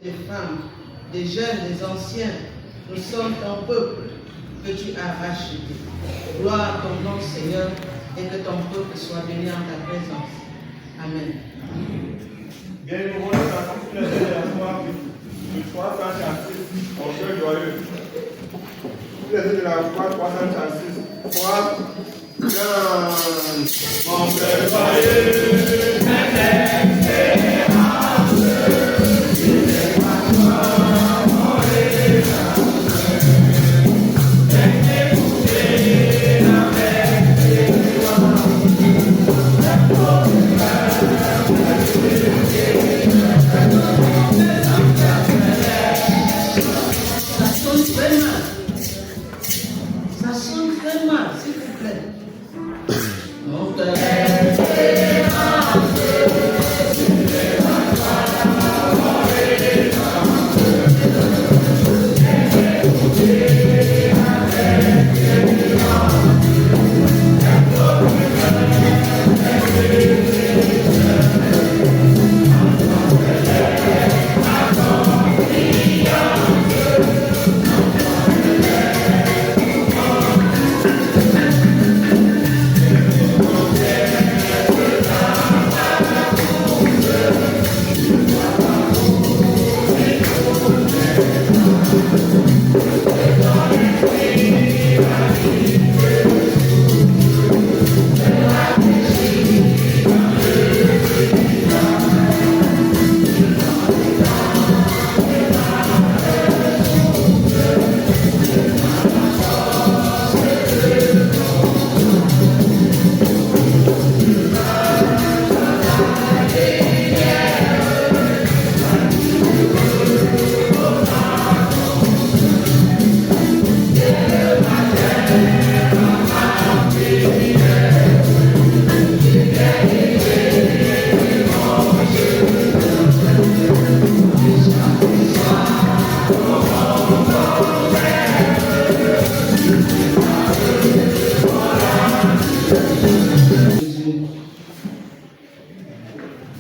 des femmes, des jeunes, des anciens, nous sommes ton peuple que tu as racheté. Gloire à ton nom, Seigneur, et que ton peuple soit béni en ta présence. Amen. Bien, nous voulons la continuation de la foi du 336, mon cœur joyeux. Les de la foi 336. 3, 15, mon cœur joyeux.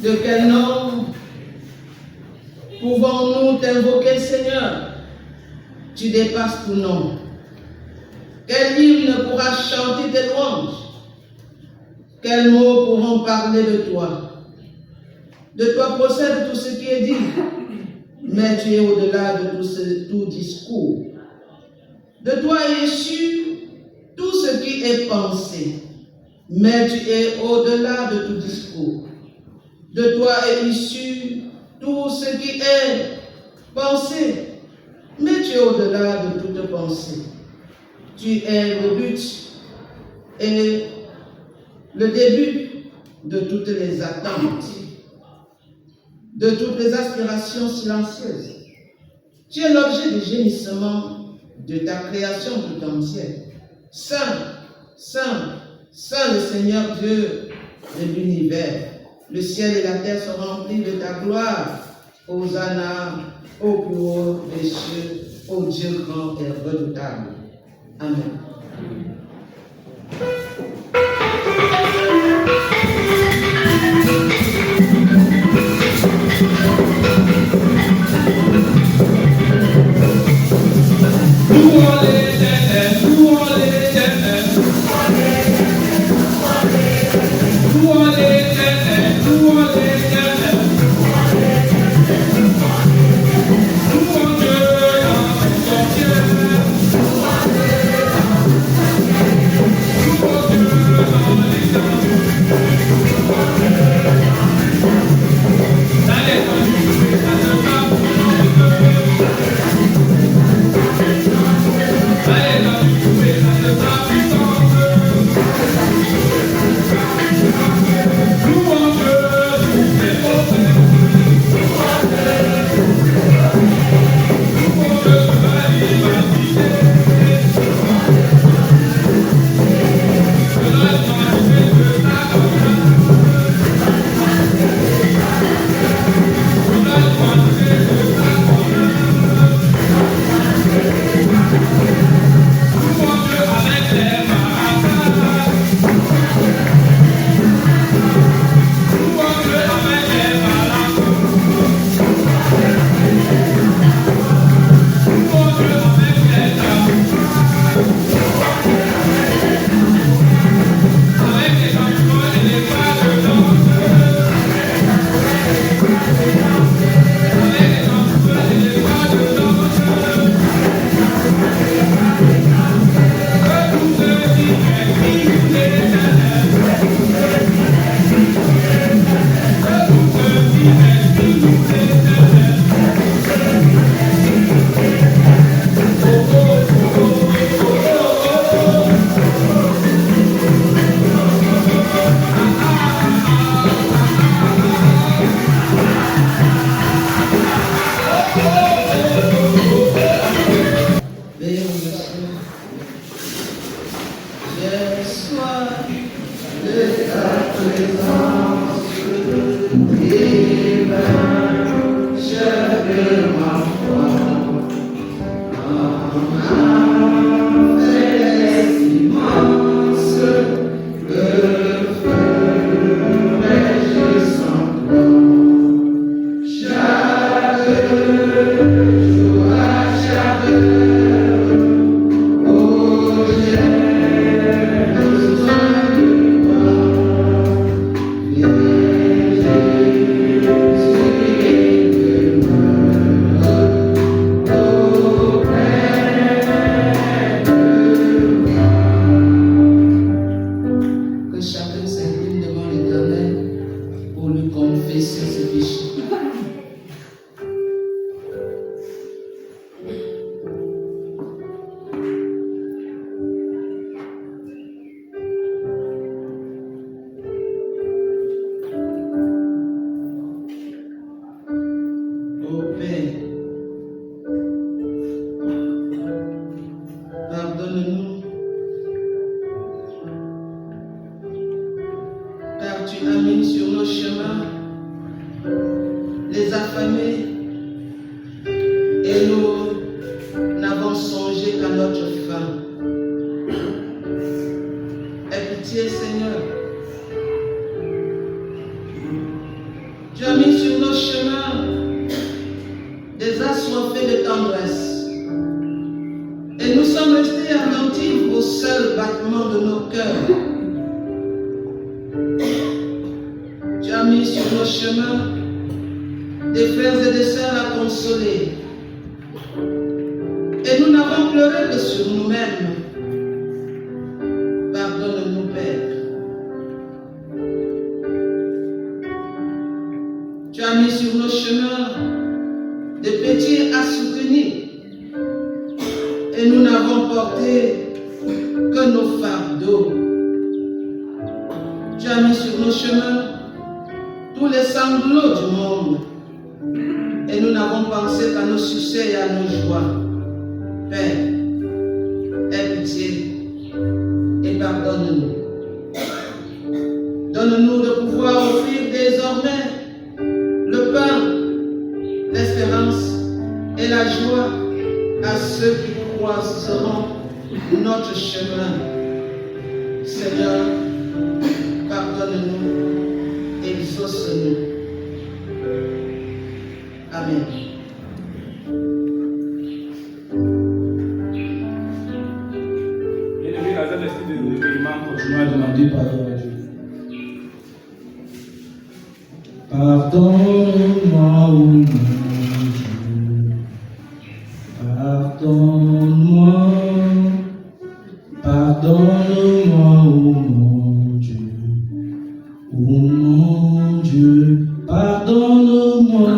De quel nom pouvons-nous t'invoquer, Seigneur? Tu dépasses tout nom. Quel hymne pourra chanter tes louanges? Quels mots pourront parler de toi? De toi procède tout ce qui est dit, mais tu es au-delà de tout discours. De toi est issu tout ce qui est pensé, mais tu es au-delà de tout discours. De toi est issu tout ce qui est pensé, mais tu es au-delà de toute pensée. Tu es le but et le début de toutes les attentes, de toutes les aspirations silencieuses. Tu es l'objet du gémissement de ta création tout entière. Saint, Saint, Saint le Seigneur Dieu de l'univers. Le ciel et la terre sont remplis de ta gloire. Hosanna au plus haut des cieux, ô Dieu grand et redoutable. Amen. Louange Pardonne-moi, ô mon Dieu, pardonne-moi, pardonne-moi, ô mon Dieu, pardonne-moi.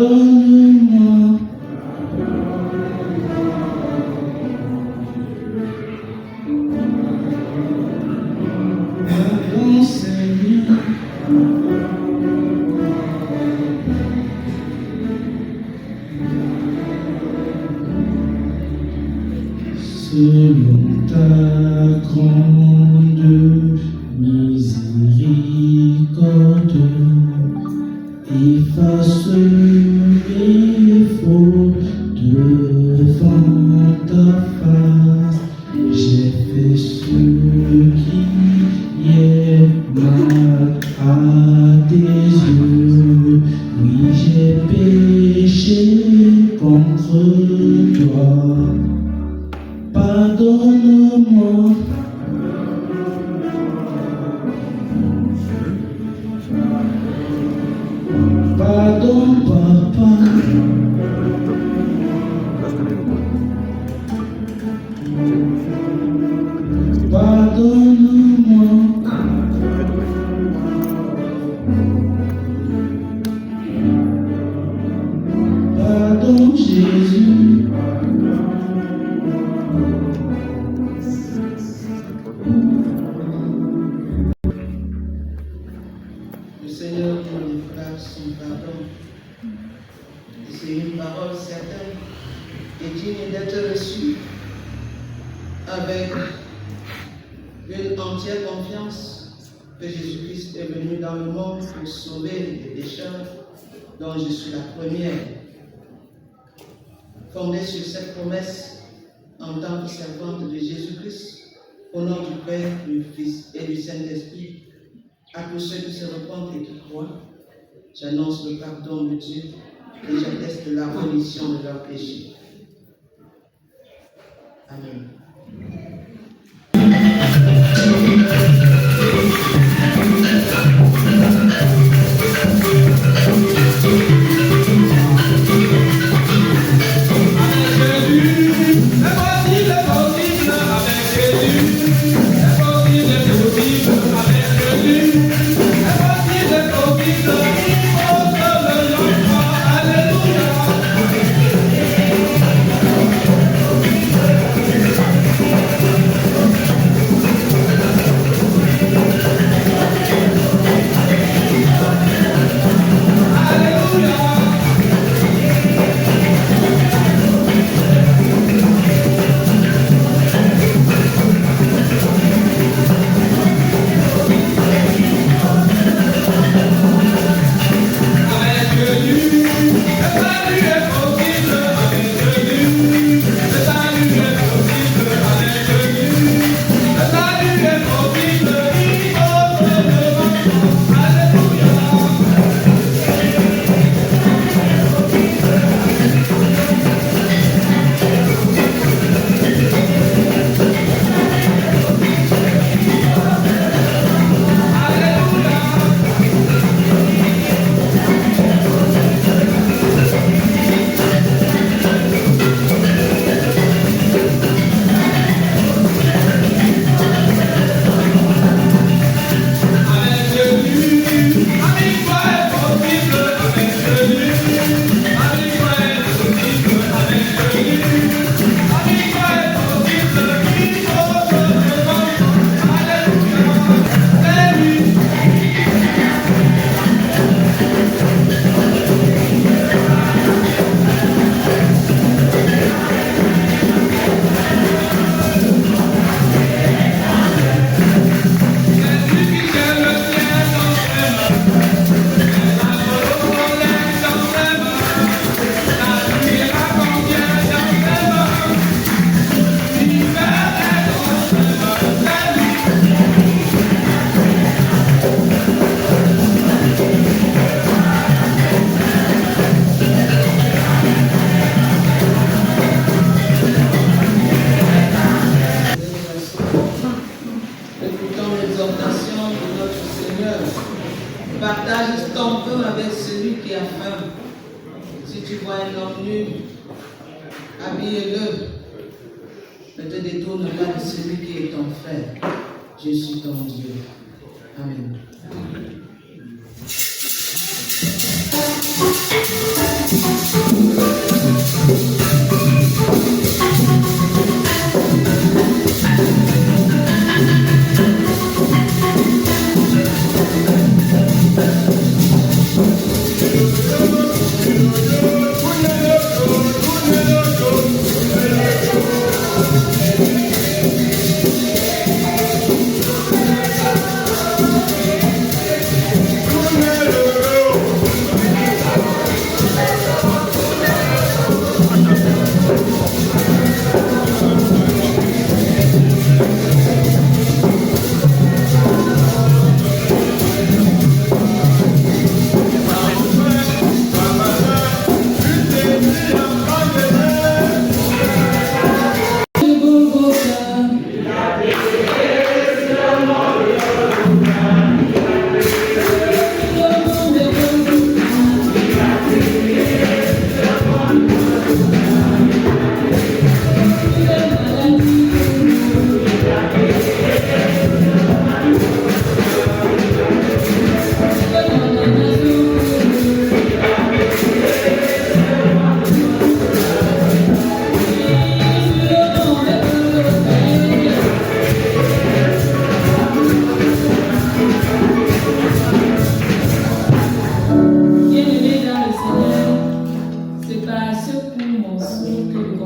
Pardonne-moi. Pardon, Seigneur. Selon ta grande miséricorde, efface mes fautes devant ta face. J'ai fait ce qui est mal à tes yeux. Oui, j'ai péché contre toi. Pardonne-moi. Pardon, papa. Pardonne-moi. pardon Jésus. Le Seigneur nous déclare son pardon. Et c'est une parole certaine et digne d'être reçue avec une entière confiance que Jésus-Christ est venu dans le monde pour sauver les pécheurs, dont je suis la première. Fondée sur cette promesse, en tant que servante de Jésus-Christ, au nom du Père, du Fils et du Saint-Esprit, à tous ceux qui se repentent et qui croient, j'annonce le pardon de Dieu et j'atteste la rémission de leurs péchés. Amen. Partage ton pain avec celui qui a faim. Si tu vois un homme nu, habille-le. Ne te détourne pas de celui qui est ton frère. Je suis ton Dieu. Amen.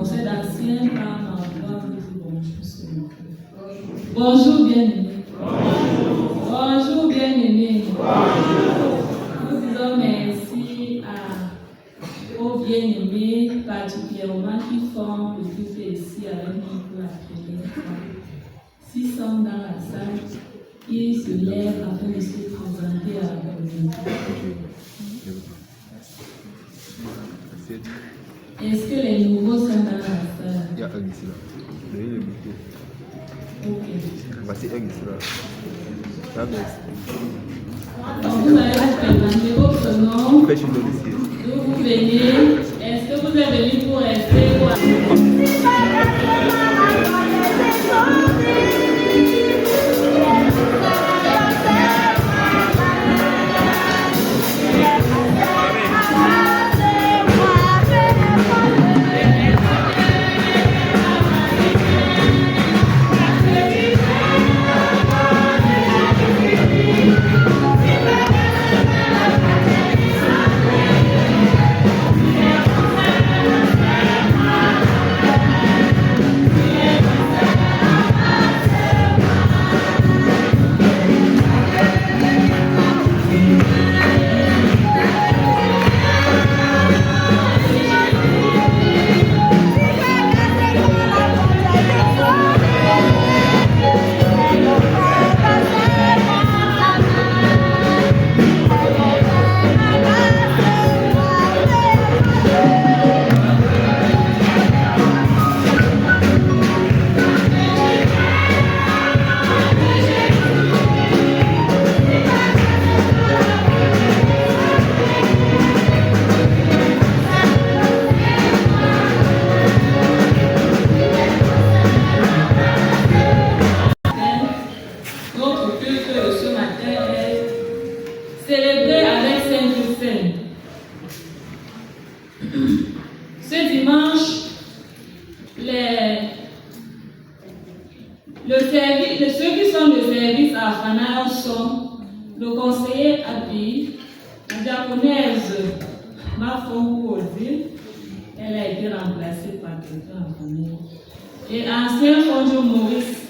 conseil d'ancien par ma voix, vous dites bonjour seulement. Bonjour bien-aimés. Bonjour bien-aimés. Nous disons merci aux bien-aimés particulièrement qui font le culte ici avec nous pour la première fois. S'ils sont dans la salle, ils se lèvent afin de se présenter à la communauté. Est-ce que les nouveaux sont dans la salle? Il y a un ici là. Ok. Voici un ici là. Ça merci. Donc vous allez vous présenter votre nom, Fais une autre ici. d'où vous venez, est-ce que vous êtes venu pour rester ou notre culte de ce matin est célébré avec Saint-Joussaint. Ce dimanche, ceux qui sont de service à Fana sont le conseiller Abi, la diaconesse Mafongo Ozil, elle a été remplacée par quelqu'un en famille, et ancien Fonjo Maurice.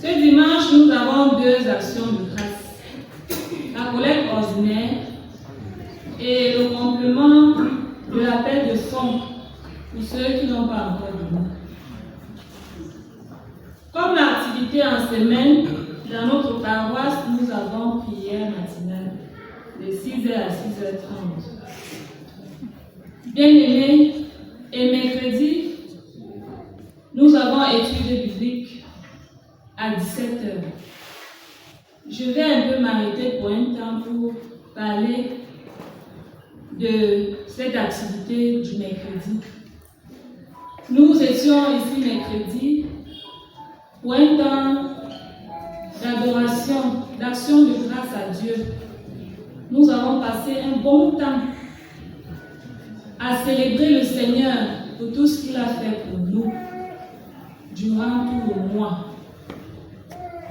Ce dimanche, nous avons deux actions de grâce. La collecte ordinaire et le complément de l'appel de fonds pour ceux qui n'ont pas encore donné. Comme l'activité en semaine, dans notre paroisse, nous avons prière matinale de 6h à 6h30. Bien-aimés, et mercredi, nous avons étude biblique à 17h. Je vais un peu m'arrêter pour un temps pour parler de cette activité du mercredi. Nous étions ici mercredi pour un temps d'adoration, d'action de grâce à Dieu. Nous avons passé un bon temps à célébrer le Seigneur pour tout ce qu'il a fait pour nous durant tout le mois.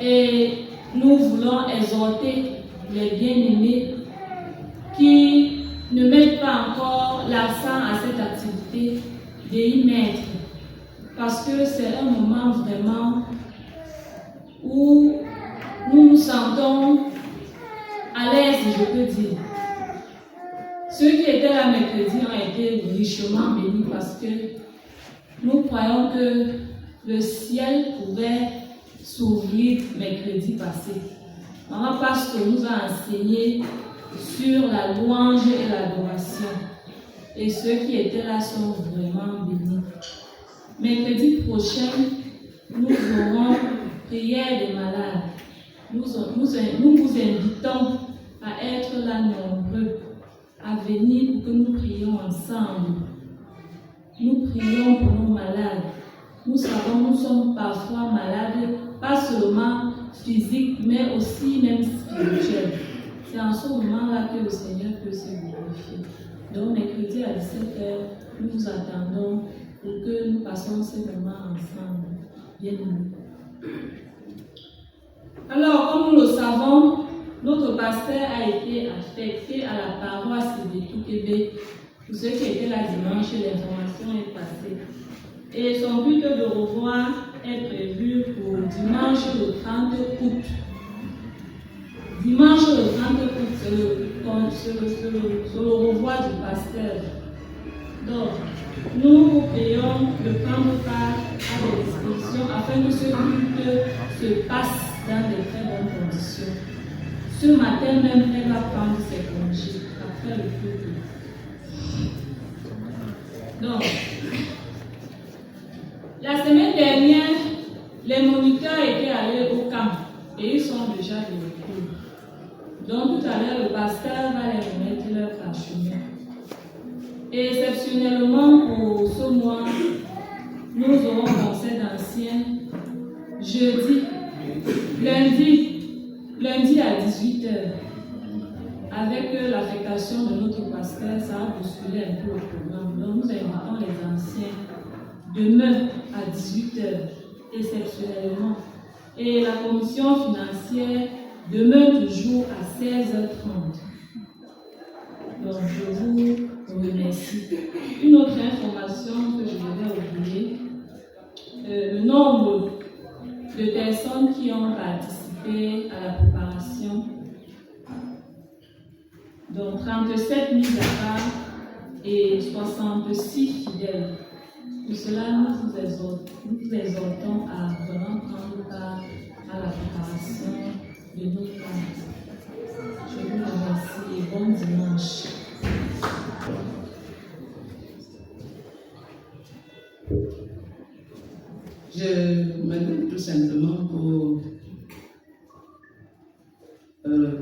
Et nous voulons exhorter les bien-aimés qui ne mettent pas encore l'accent à cette activité d'y mettre, parce que c'est un moment vraiment où nous nous sentons à l'aise, je peux dire. Ceux qui étaient là mercredi ont été richement bénis parce que nous croyons que le ciel pouvait s'ouvrir mercredi passé. Maman Pasteur nous a enseigné sur la louange et l'adoration. Et ceux qui étaient là sont vraiment bénis. Mercredi prochain, nous aurons prière des malades. Nous vous invitons à être là nombreux, à venir pour que nous prions ensemble. Nous prions pour nos malades. Nous savons, nous sommes parfois malades, pas seulement physiques, mais aussi même spirituels. C'est en ce moment-là que le Seigneur peut se glorifier. Donc, mercredi à 17h, nous vous attendons pour que nous passions ce moment ensemble. Bienvenue. Alors, comme nous le savons, notre pasteur a été affecté à la paroisse de Touquébé Pour ceux qui étaient là dimanche, l'information est passée. Et son but de revoir est prévu pour dimanche le 30 août. Dimanche le 30 août, c'est le revoir du pasteur. Donc, nous vous prions de prendre part à des dispositions afin que ce culte se passe dans de très bonnes conditions. Ce matin même, elle va prendre ses congés après le culte. Donc, la semaine dernière, les moniteurs étaient allés au camp et ils sont déjà de retour. Donc, tout à l'heure, le pasteur va les remettre leur parchemin. Et exceptionnellement pour ce mois, nous aurons conseil d'anciens jeudi, lundi à 18h. Avec l'affectation de notre pasteur, ça va bousculer un peu le programme. Donc nous invitons les anciens demain à 18h, exceptionnellement. Et la commission financière demain toujours à 16h30. Donc je vous remercie. Une autre information que je devais oublier, le nombre de personnes qui ont participé à la préparation. Donc 37 000 part et 66 fidèles. Pour cela, nous vous exhortons à vraiment prendre part à la préparation de nos camps. Je vous remercie et bon dimanche. Je me lève tout simplement pour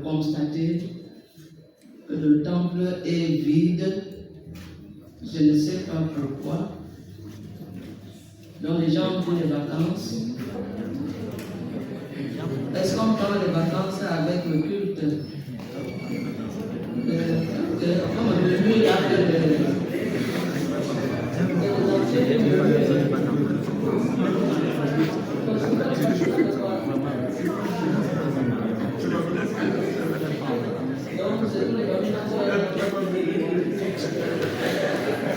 constater que le temple est vide. Je ne sais pas pourquoi. Donc les gens ont pris les vacances. Est-ce qu'on prend les vacances avec le culte? Comme le menu là,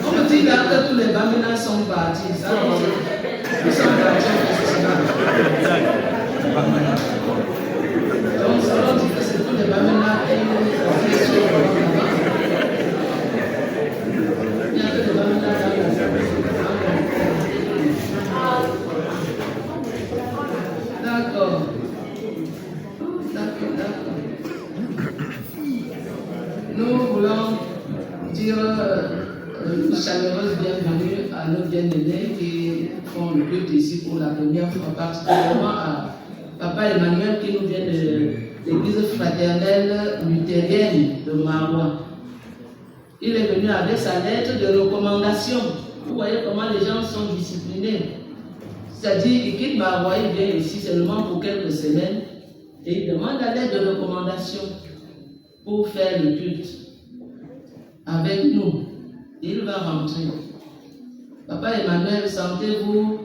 on me dit là que tous les Bamina sont partis. Ça, ils sont partis au festival. Donc, ça veut dire que c'est tous les Bamina qui sont il y a que les Bamina dans la D'accord. Nous voulons dire une chaleureuse bienvenue à nos bien-aimés qui font le culte ici pour la première fois, particulièrement à Papa Emmanuel qui nous vient de l'église fraternelle luthérienne de Marois. Il est venu avec sa lettre de recommandation. Vous voyez comment les gens sont disciplinés. C'est-à-dire, il quitte Marois, il vient ici seulement pour quelques semaines et il demande la lettre de recommandation pour faire le culte avec nous. Il va rentrer. Papa Emmanuel, sentez-vous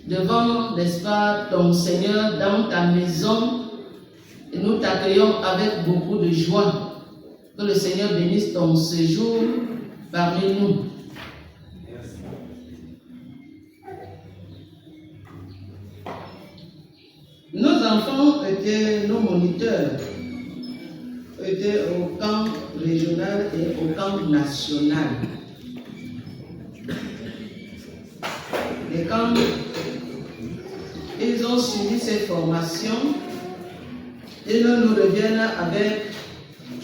devant, n'est-ce pas, ton Seigneur, dans ta maison, et nous t'accueillons avec beaucoup de joie. Que le Seigneur bénisse ton séjour parmi nous. Nos enfants étaient nos moniteurs, étaient au camp régional et au camp national. Les camps, ils ont suivi ces formations et nous reviennent avec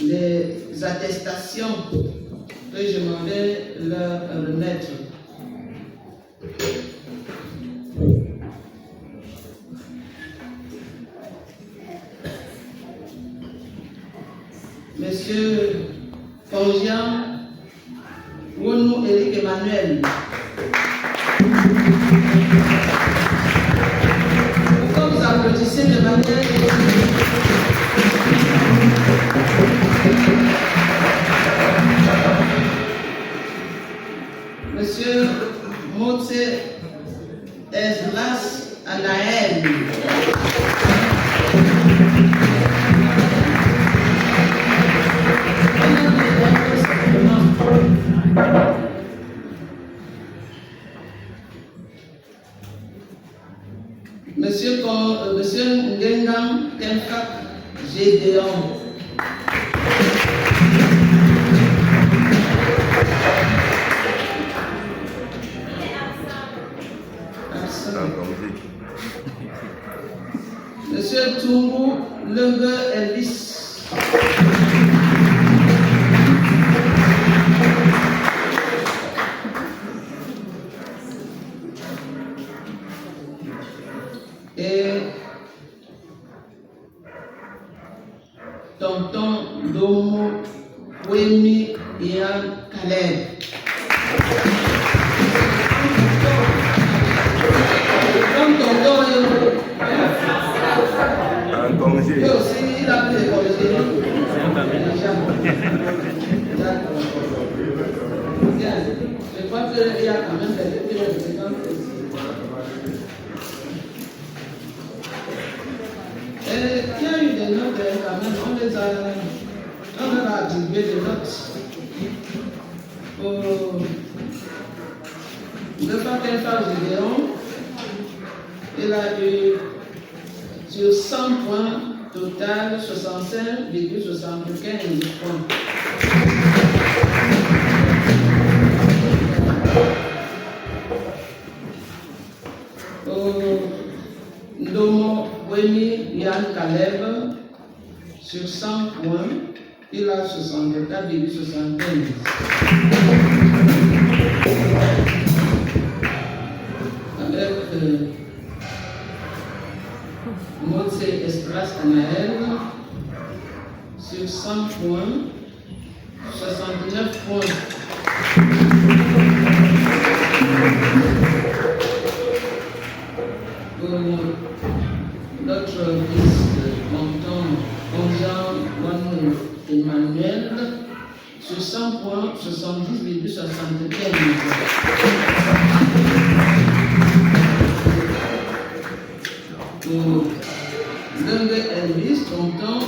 les attestations que je m'en vais leur remettre. Monsieur Fongian, Wounou Éric Emmanuel. Pourquoi vous applaudissez de manière... Monsieur Motse Esdras Anaël. Ngengam Kenfak Gédéon. Monsieur Tungu Lenge Elvis. Et Tonton Domo Wemi Ian Caleb. Comme Tonton Un congé. et aussi il a pris les congés. Bien. Je crois qu'il y a quand même des représentants ici. Il y a eu des notes quand même, on leur a attribué des notes le paquet par Gédéon. Il a eu sur 100 points total 65,75 points. Ndomo Wemi Yann Caleb, sur 100 points, il a 64,75. Avec Motse Estras Anaël, sur 100 points, 69 points. Notre vice-canton Onjan Wan Emmanuel, sur 100 points, 70,75. Pour Lenge Elvis, canton,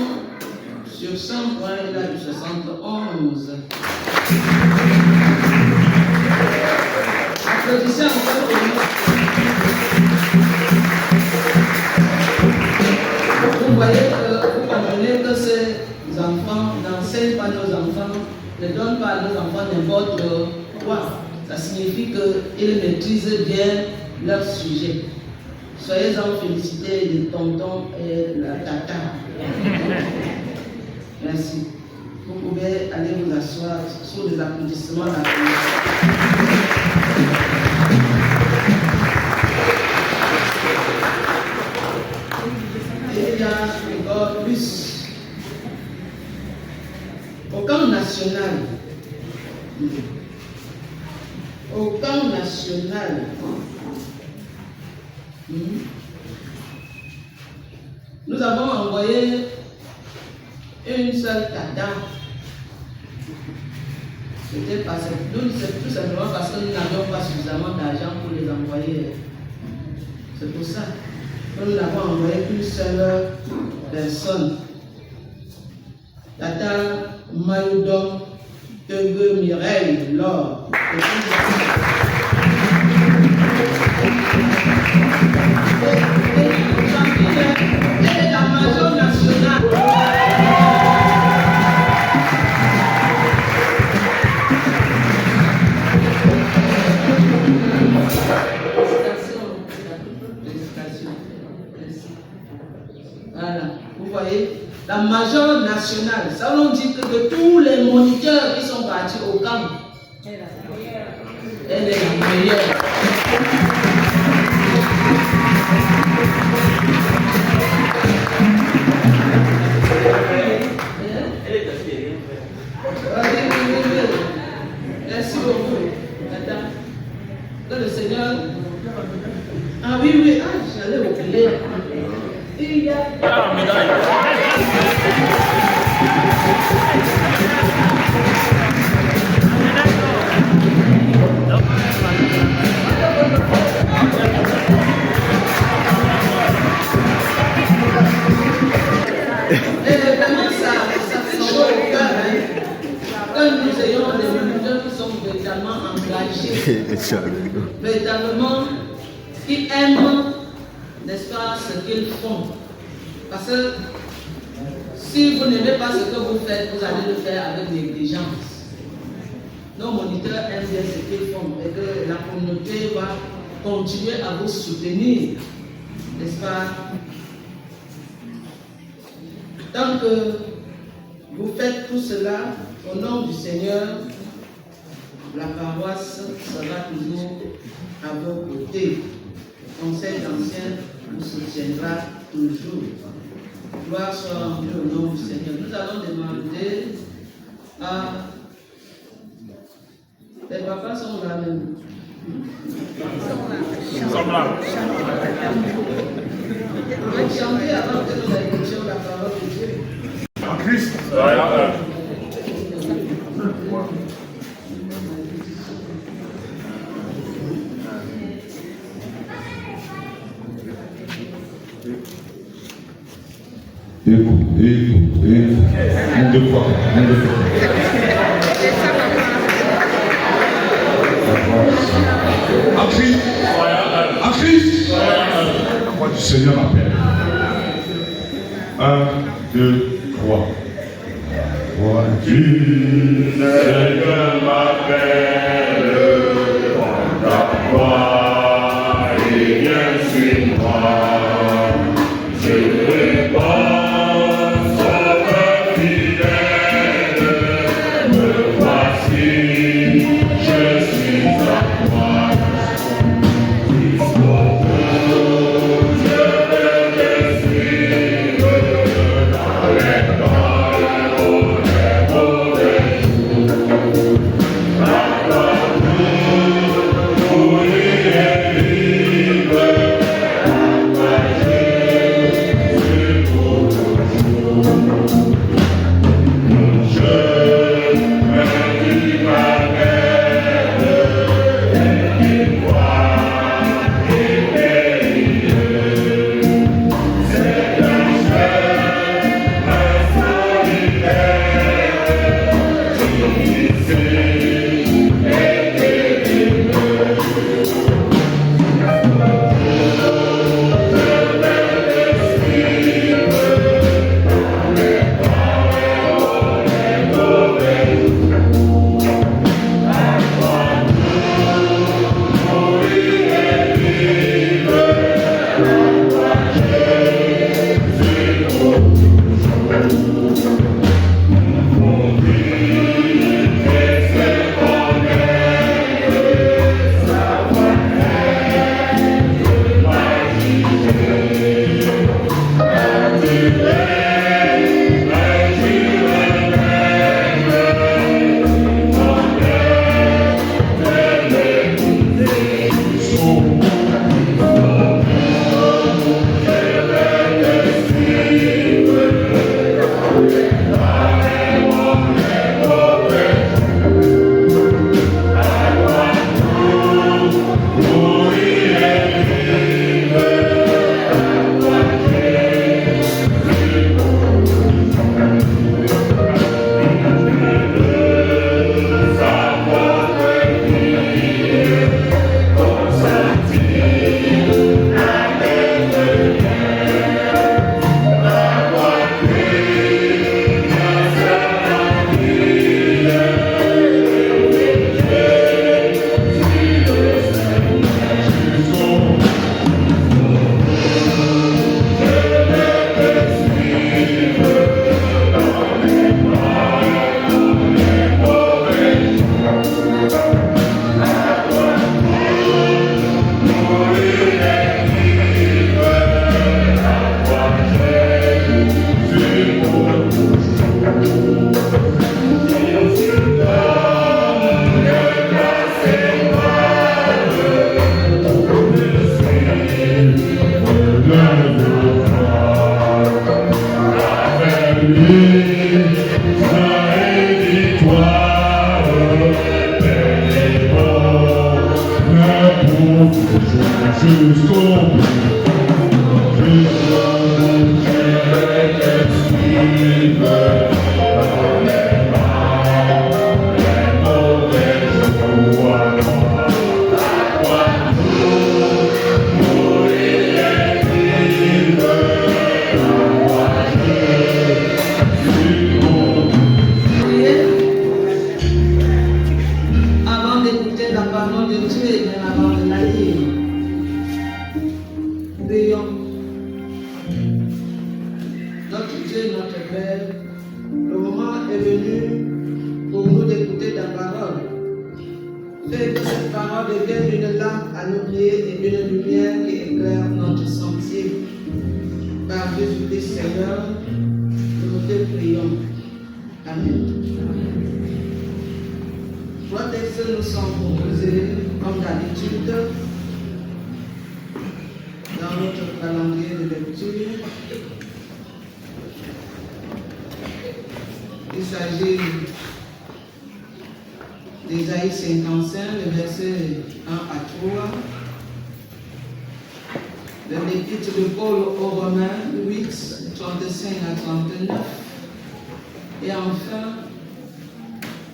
sur 100 points, il a eu 71. Applaudissez encore pour nous. Vous voyez que vous comprenez que ces enfants n'enseignent pas nos enfants, ne donnent pas à nos enfants n'importe quoi. Ça signifie qu'ils maîtrisent bien leur sujet. Soyez-en félicités les tontons et la tata. Merci. Vous pouvez aller vous asseoir sous les applaudissements. Et il y a encore plus. Au camp national. Au camp national. Nous avons envoyé une seule tata. C'était parce que nous, c'est tout simplement parce que nous n'avions pas suffisamment d'argent pour les envoyer. C'est pour ça que nous n'avons envoyé qu'une seule personne. Tata Mayoudom Tege Mireille Laure. Elle est la major nationale. Voilà, vous voyez, la major nationale. Ça, on dit que de tous les moniteurs qui sont partis au camp, elle est la meilleure. Merci beaucoup. Attends. Que le Seigneur. Ah oui, oui, ah, j'allais oublier. Il y a. Vraiment, ça fait au cœur. Quand nous ayons des militaires qui sont véritablement engagés, véritablement qui aiment, n'est-ce pas, ce qu'ils font. Parce que si vous n'aimez pas ce que vous faites, vous allez le faire avec négligence. Nos moniteurs aiment bien ce qu'ils font et que la communauté va continuer à vous soutenir, n'est-ce pas? Tant que vous faites tout cela au nom du Seigneur, la paroisse sera toujours à vos côtés. Le conseil d'anciens vous soutiendra toujours. Gloire soit rendue au nom du Seigneur. Nous allons demander à... Les papas sont là même. Ils sont là. On va chanter avant que nous écoutions la parole de Dieu. En Christ. Un, deux fois. En Christ. En Christ. La voix du Seigneur m'appelle. 1, 2, 3. La voix du Seigneur m'appelle. Prends ta voix et viens sur moi. Je réponds. Fais que cette parole devienne une lampe à nos pieds et une lumière qui éclaire notre sentier. Par Jésus-Christ Seigneur, nous te prions. Amen. Trois textes nous sont proposés comme d'habitude dans notre calendrier de lecture. Il s'agit d'Ésaïe 55, le verset 1 à 3. De l'Épître de Paul aux Romains 8, 35 à 39. Et enfin,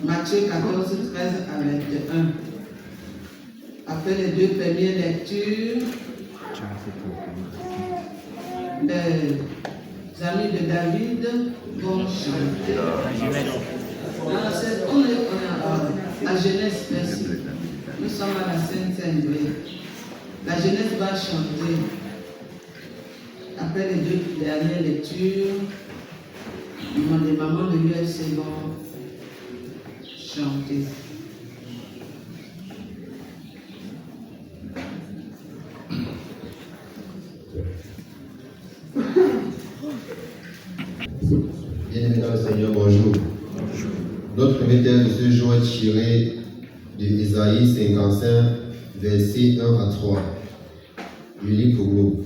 Matthieu 14, 13 à 21. Après les deux premières lectures, les amis de David vont chanter. On est à Genèse, merci. Nous sommes à la Sainte-Sainte. La jeunesse va chanter. Après les deux dernières lectures, les mamans de l'UFC vont chanter. Bien-aimés dans le Seigneur, bonjour. Notre premier texte de ce jour est tiré de Ésaïe 55, versets 1 à 3. Je lis pour nous.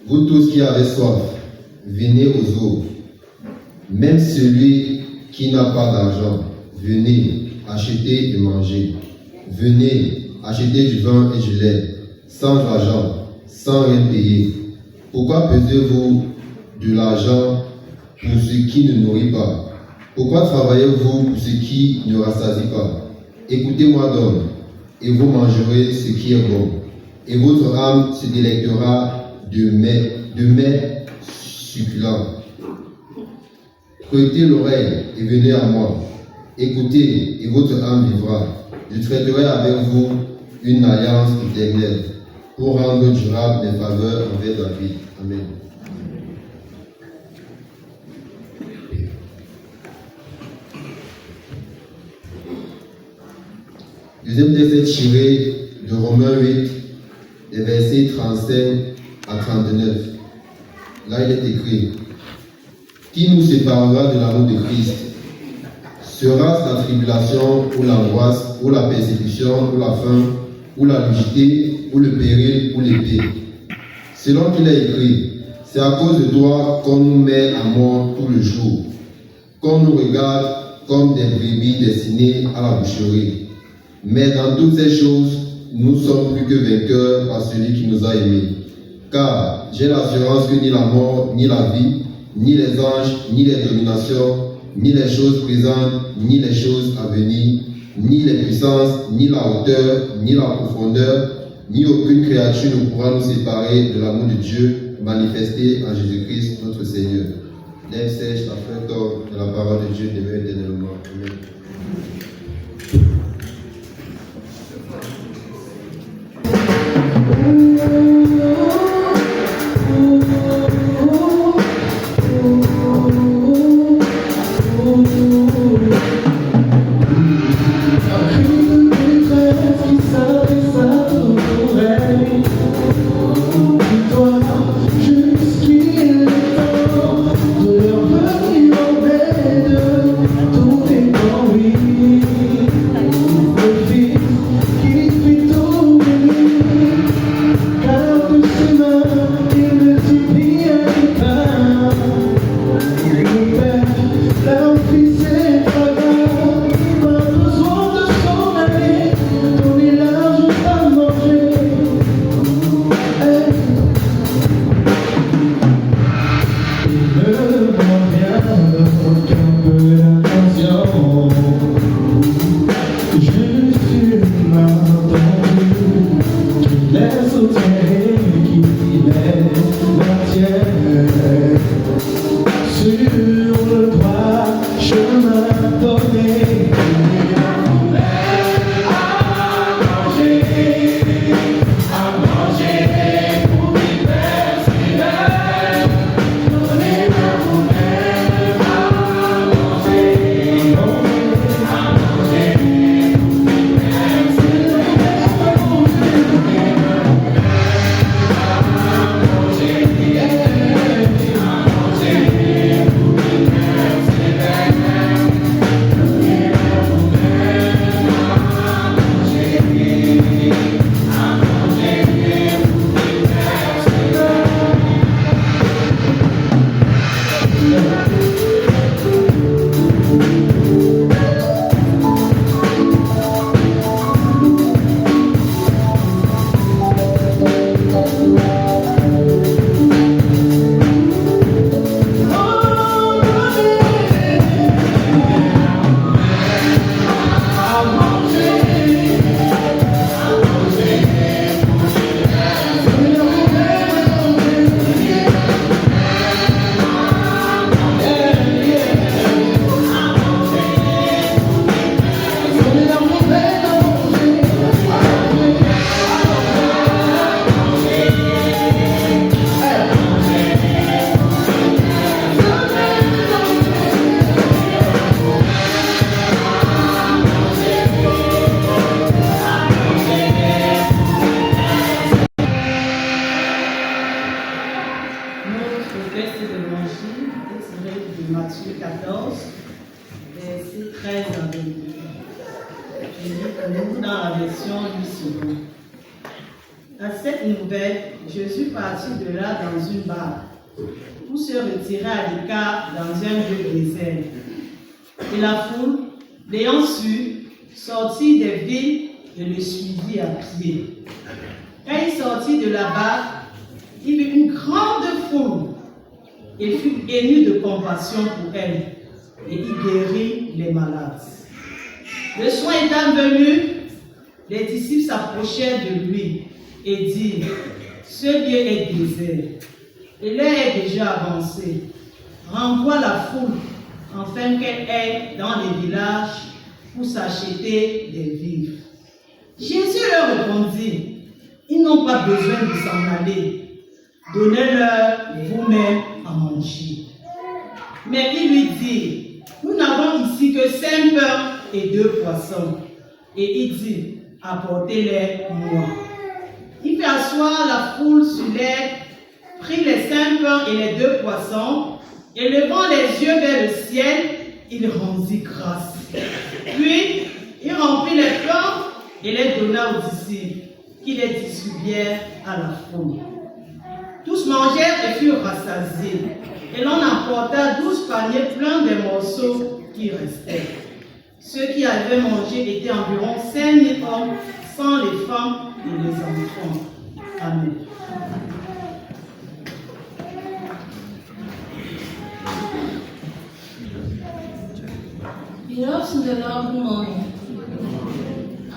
Vous tous qui avez soif, venez aux eaux. Même celui qui n'a pas d'argent, venez acheter et manger. Venez acheter du vin et du lait, sans argent, sans rien payer. Pourquoi pesez-vous de l'argent pour ce qui ne nourrit pas? Pourquoi travaillez-vous pour ce qui ne rassasie pas? Écoutez-moi donc, et vous mangerez ce qui est bon, et votre âme se délectera de mets succulents. Prêtez l'oreille et venez à moi. Écoutez, et votre âme vivra. Je traiterai avec vous une alliance éternelle pour rendre durable mes faveurs envers David. Amen. Deuxième texte est tiré de Romains 8, les versets 35 à 39. Là, il est écrit: qui nous séparera de l'amour de Christ? Sera-ce la tribulation, ou l'angoisse, ou la persécution, ou la faim, ou la nudité, ou le péril, ou l'épée? Selon qu'il est écrit: c'est à cause de toi qu'on nous met à mort tout le jour, qu'on nous regarde comme des brebis destinées à la boucherie. Mais dans toutes ces choses, nous sommes plus que vainqueurs par celui qui nous a aimés. Car j'ai l'assurance que ni la mort, ni la vie, ni les anges, ni les dominations, ni les choses présentes, ni les choses à venir, ni les puissances, ni la hauteur, ni la profondeur, ni aucune créature ne pourra nous séparer de l'amour de Dieu manifesté en Jésus-Christ notre Seigneur. Lève sèche la fleur d'or de la parole de Dieu demeure éternellement. Amen. Tout est en lui. Nous dans la version du second. À cette nouvelle, je suis parti de là dans une barque pour se retirer à l'écart dans un lieu désert. Et la foule, l'ayant su, sortit des villes et le suivit à pied. Quand il sortit de la barque, il vit une grande foule et fut ému de compassion pour elle, et il guérit les malades. Le soir étant venu, les disciples s'approchèrent de lui et dirent: ce lieu est désert, et l'heure est déjà avancée. Renvoie la foule, afin qu'elle aille dans les villages pour s'acheter des vivres. Jésus leur répondit: ils n'ont pas besoin de s'en aller. Donnez-leur vous-même à manger. Mais il lui dit: nous n'avons ici que 5 pains et 2 poissons. Et il dit: apportez-les-moi. Il fit asseoir la foule sur l'herbe, prit les 5 pains et les 2 poissons, et levant les yeux vers le ciel, il rendit grâce. Puis, il remplit les pains et les donna aux disciples, qui les distribuèrent à la foule. Tous mangèrent et furent rassasiés, et l'on apporta 12 paniers pleins des morceaux qui restaient. Ceux qui avaient mangé étaient environ 5000 hommes, sans les femmes et les enfants. Amen. Beloved in the Lord, good morning.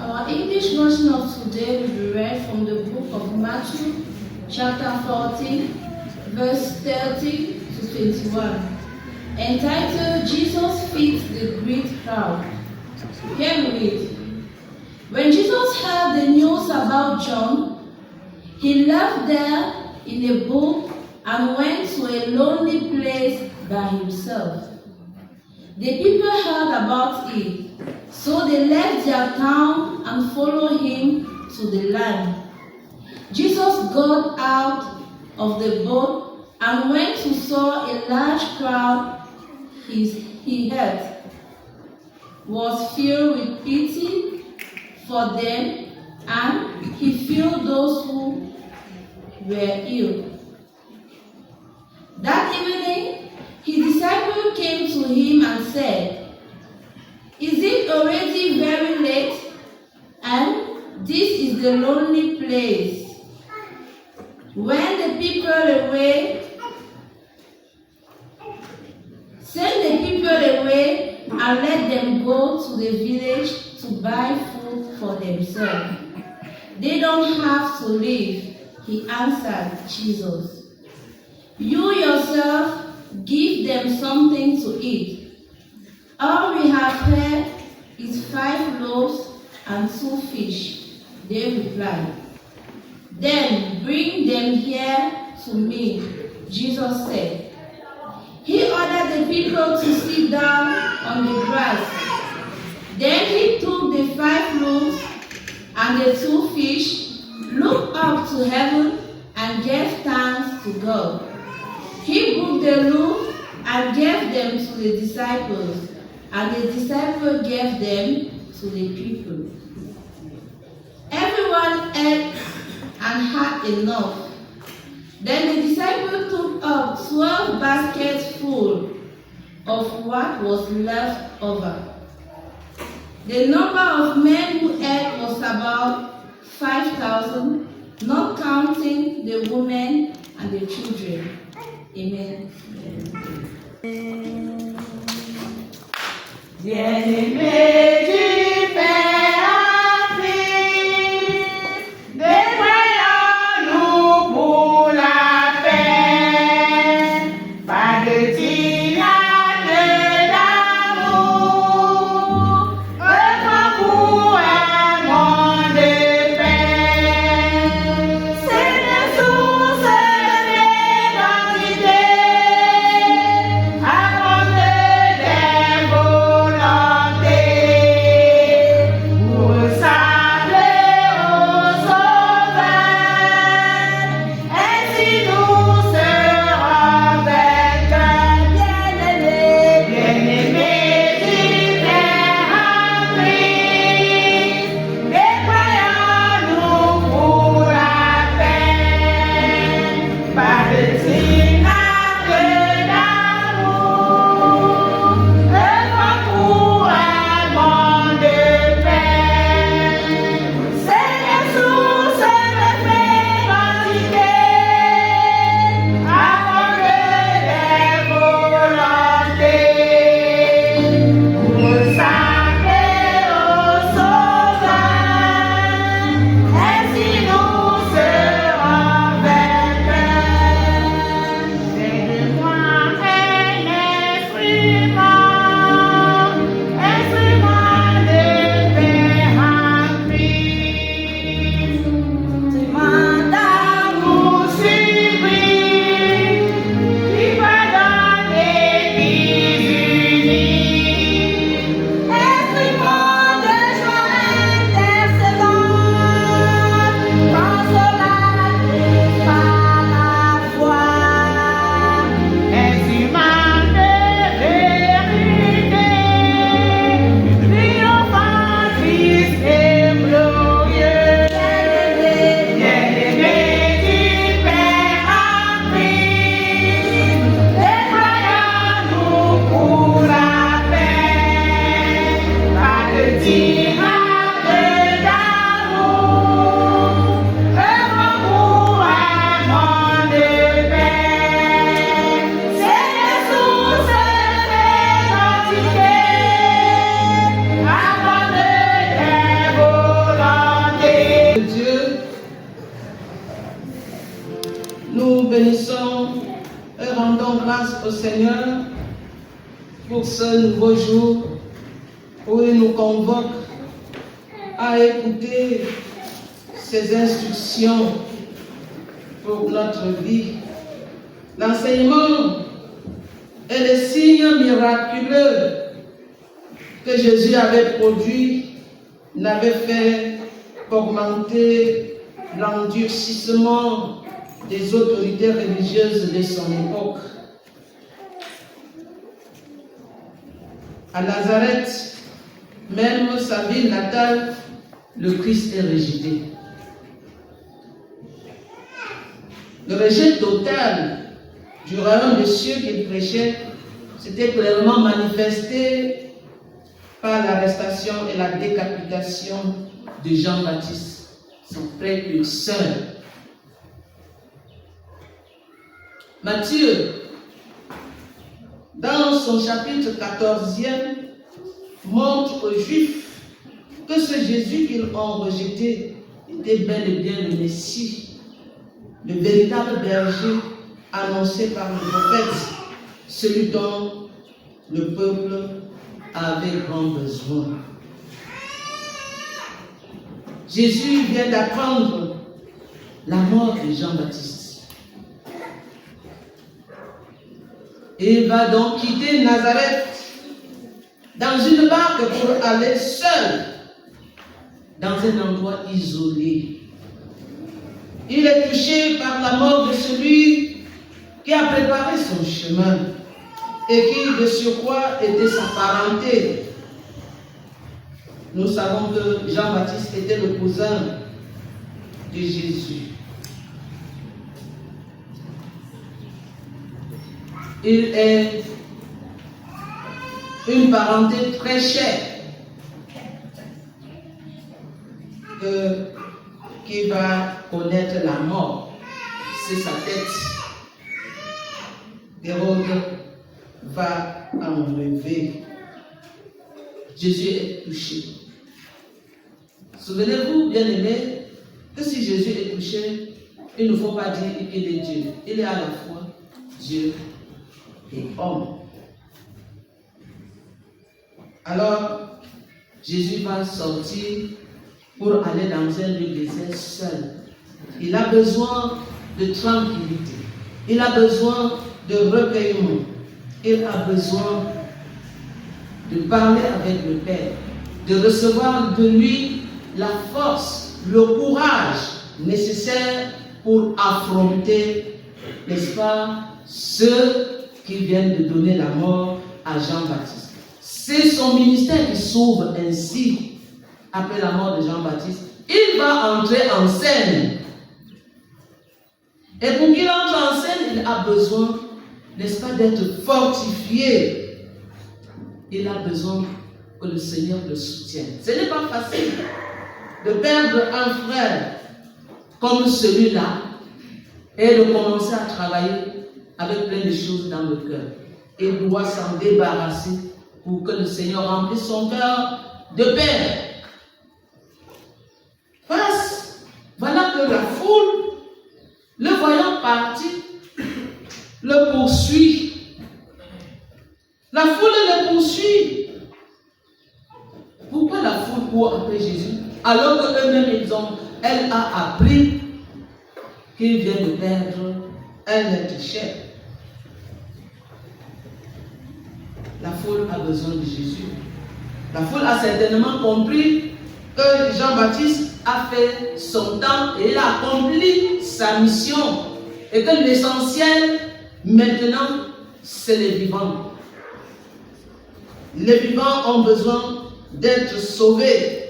Our English version of today will be read from the book of Matthew, chapter 14, verse 30 to 21, entitled Jesus Feeds the Great Crowd. Here we read: when Jesus heard the news about John, he left there in a boat and went to a lonely place by himself. The people heard about it, so they left their town and followed him to the land. Jesus got out of the boat and went to saw a large crowd. He heard was filled with pity for them, and he healed those who were ill. That evening, his disciples came to him and said, "Is it already very late? And this is the lonely place. When the people away, send the people away and let them go to the village to buy food for themselves. They don't have to leave," he answered Jesus. "You yourself give them something to eat." "All we have here is 5 loaves and 2 fish," they replied. "Then bring them here to me," Jesus said. He ordered the people to sit down on the grass. Then he took the 5 loaves and the 2 fish, looked up to heaven, and gave thanks to God. He broke the loaf and gave them to the disciples, and the disciples gave them to the people. Everyone ate and had enough. Then the disciples took up 12 baskets full of what was left over. The number of men who ate was about 5,000, not counting the women and the children. Amen. Bien-aimés du Père en Christ, déployons-nous pour la paix. Pas de tirade d'amour, œuvrons pour un monde de paix. C'est la source d'identité, à compter des volontés. pour ce nouveau jour où il nous convoque à écouter ses instructions pour notre vie. L'enseignement et les signes miraculeux que Jésus avait produits n'avaient fait qu'augmenter l'endurcissement des autorités religieuses de son époque. À Nazareth, même sa ville natale, le Christ est rejeté. Le rejet total du royaume des cieux qu'il prêchait s'était clairement manifesté par l'arrestation et la décapitation de Jean-Baptiste, son précurseur. Matthieu, dans son chapitre 14e, montre aux Juifs que ce Jésus qu'ils ont rejeté était bel et bien le Messie, le véritable berger annoncé par le prophète, celui dont le peuple avait grand besoin. Jésus vient d'apprendre la mort de Jean-Baptiste. Et il va donc quitter Nazareth dans une barque pour aller seul dans un endroit isolé. Il est touché par la mort de celui qui a préparé son chemin et qui de surcroît était sa parenté. Nous savons que Jean-Baptiste était le cousin de Jésus. Il est une parenté très chère qui va connaître la mort. C'est sa tête. Hérode va enlever. Jésus est touché. Souvenez-vous, bien-aimés, que si Jésus est touché, il ne faut pas dire qu'il est Dieu. Il est à la fois Dieu et homme. Alors, Jésus va sortir pour aller dans un lieu désert seul. Il a besoin de tranquillité. Il a besoin de recueillement. Il a besoin de parler avec le Père, de recevoir de lui la force, le courage nécessaire pour affronter, n'est-ce pas, ceux qui viennent de donner la mort à Jean-Baptiste. C'est son ministère qui s'ouvre ainsi après la mort de Jean-Baptiste. Il va entrer en scène. Et pour qu'il entre en scène, il a besoin, n'est-ce pas, d'être fortifié. Il a besoin que le Seigneur le soutienne. Ce n'est pas facile de perdre un frère comme celui-là et de commencer à travailler avec plein de choses dans le cœur. Il doit s'en débarrasser pour que le Seigneur remplisse son cœur de paix. Voilà que la foule, le voyant partir, le poursuit. La foule le poursuit. Pourquoi la foule court après Jésus alors qu'eux-mêmes, elle a appris qu'il vient de perdre un être cher. La foule a besoin de Jésus. La foule a certainement compris que Jean-Baptiste a fait son temps et il a accompli sa mission. Et que l'essentiel, maintenant, c'est les vivants. Les vivants ont besoin d'être sauvés.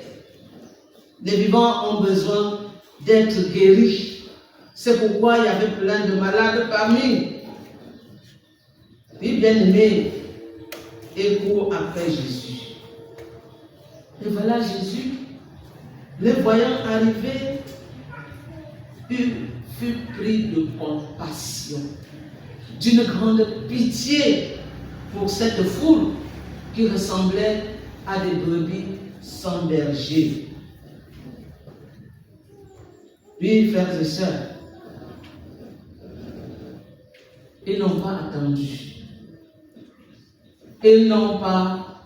Les vivants ont besoin d'être guéris. C'est pourquoi il y avait plein de malades parmi. Oui, bien-aimés, et court après Jésus. Et voilà Jésus, les voyant arriver, fut pris de compassion, d'une grande pitié pour cette foule qui ressemblait à des brebis sans berger. Oui, frères et sœurs, ils n'ont pas attendu. Ils n'ont pas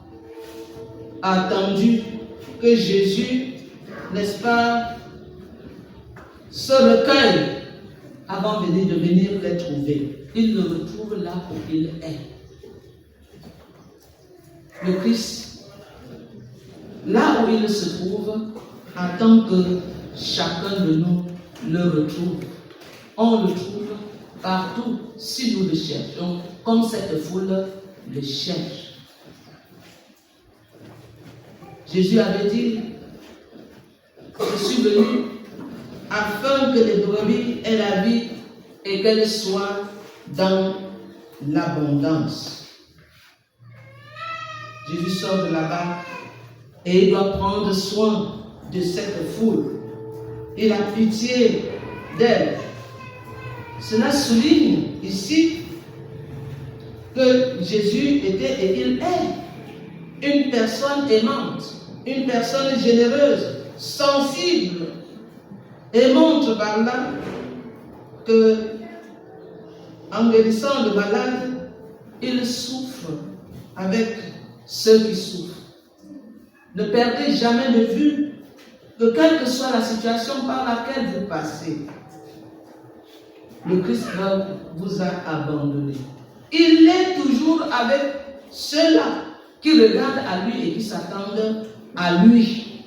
attendu que Jésus, n'est-ce pas, se recueille avant de venir les trouver. Ils le retrouvent là où il est. Le Christ, là où il se trouve, attend que chacun de nous le retrouve. On le trouve partout si nous le cherchons, comme cette foule le cherche. Jésus avait dit, je suis venu afin que les brebis aient la vie et qu'elles soient dans l'abondance. Jésus sort de là-bas et il doit prendre soin de cette foule. Il a pitié d'elle. Cela souligne ici que Jésus était et il est une personne aimante, une personne généreuse, sensible, et montre par là que en guérissant le malade, il souffre avec ceux qui souffrent. Ne perdez jamais de vue que quelle que soit la situation par laquelle vous passez, le Christ vous a abandonné. Il est toujours avec ceux-là qui regardent à lui et qui s'attendent à lui.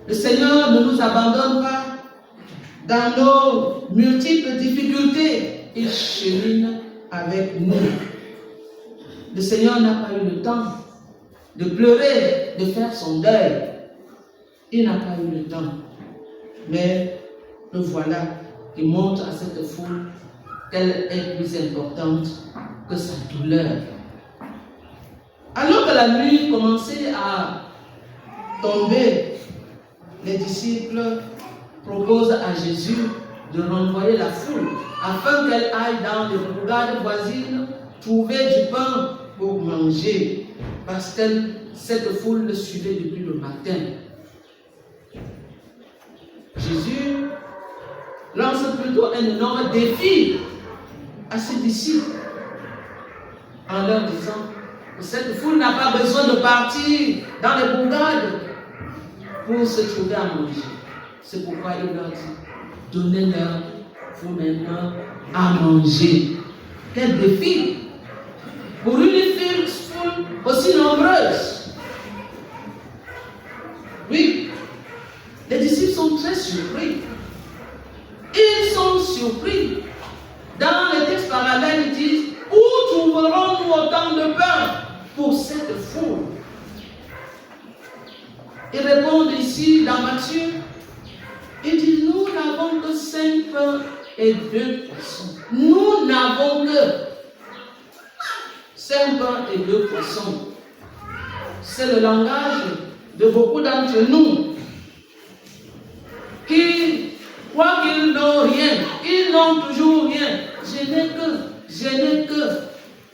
Le Seigneur ne nous abandonne pas dans nos multiples difficultés. Il chemine avec nous. Le Seigneur n'a pas eu le temps de pleurer, de faire son deuil. Il n'a pas eu le temps. Mais le voilà qui montre à cette foule qu'elle est plus importante que sa douleur. Alors que la nuit commençait à tomber, les disciples proposent à Jésus de renvoyer la foule afin qu'elle aille dans les bourgades voisines trouver du pain pour manger, parce que cette foule le suivait depuis le matin. Jésus lance plutôt un énorme défi à ses disciples en leur disant que cette foule n'a pas besoin de partir dans les bourgades pour se trouver à manger. C'est pourquoi il leur dit, donnez-leur vous maintenant à manger. Quel défi pour une foule aussi nombreuse. Oui, les disciples sont très surpris. Ils sont surpris. Dans les textes parallèles, ils disent, où trouverons-nous autant de pain pour cette foule? Ils répondent ici dans Matthieu, ils disent, nous n'avons que 5 pains et 2 poissons. Nous n'avons que 5 pains et 2 poissons. C'est le langage de beaucoup d'entre nous qui croient qu'ils n'ont rien, ils n'ont toujours rien. Je n'ai que.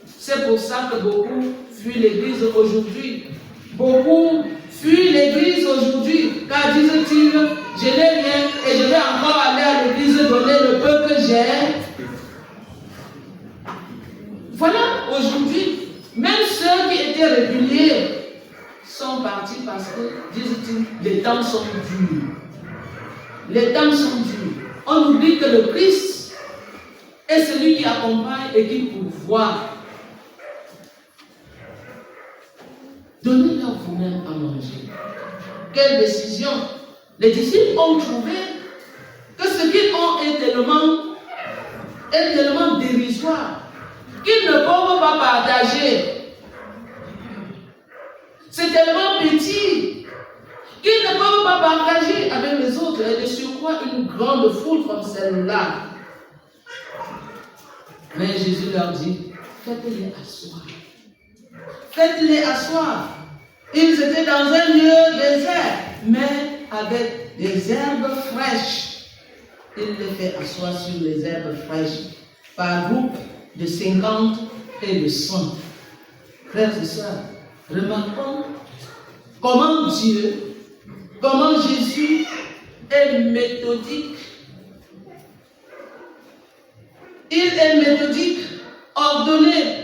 C'est pour ça que beaucoup fuient l'église aujourd'hui. Beaucoup fuient l'église aujourd'hui, car disent-ils, je n'ai rien et je vais encore aller à l'église donner le peu que j'ai. Voilà, aujourd'hui, même ceux qui étaient réguliers sont partis parce que, disent-ils, les temps sont durs. Les temps sont durs. On oublie que le Christ est celui qui accompagne et qui pourvoit. Donnez-leur vous-même à manger. Quelle décision! Les disciples ont trouvé que ce qu'ils ont est tellement dérisoire qu'ils ne peuvent pas partager. C'est tellement petit qu'ils ne peuvent pas partager avec les autres, et de surcroît une grande foule comme celle-là. Mais Jésus leur dit, faites-les asseoir. Faites-les asseoir. Ils étaient dans un lieu désert, mais avec des herbes fraîches. Il les fait asseoir sur les herbes fraîches, par groupe de 50 et de 100. Frères et sœurs, remarquons comment Dieu, comment Jésus est méthodique. Il est méthodique, ordonné.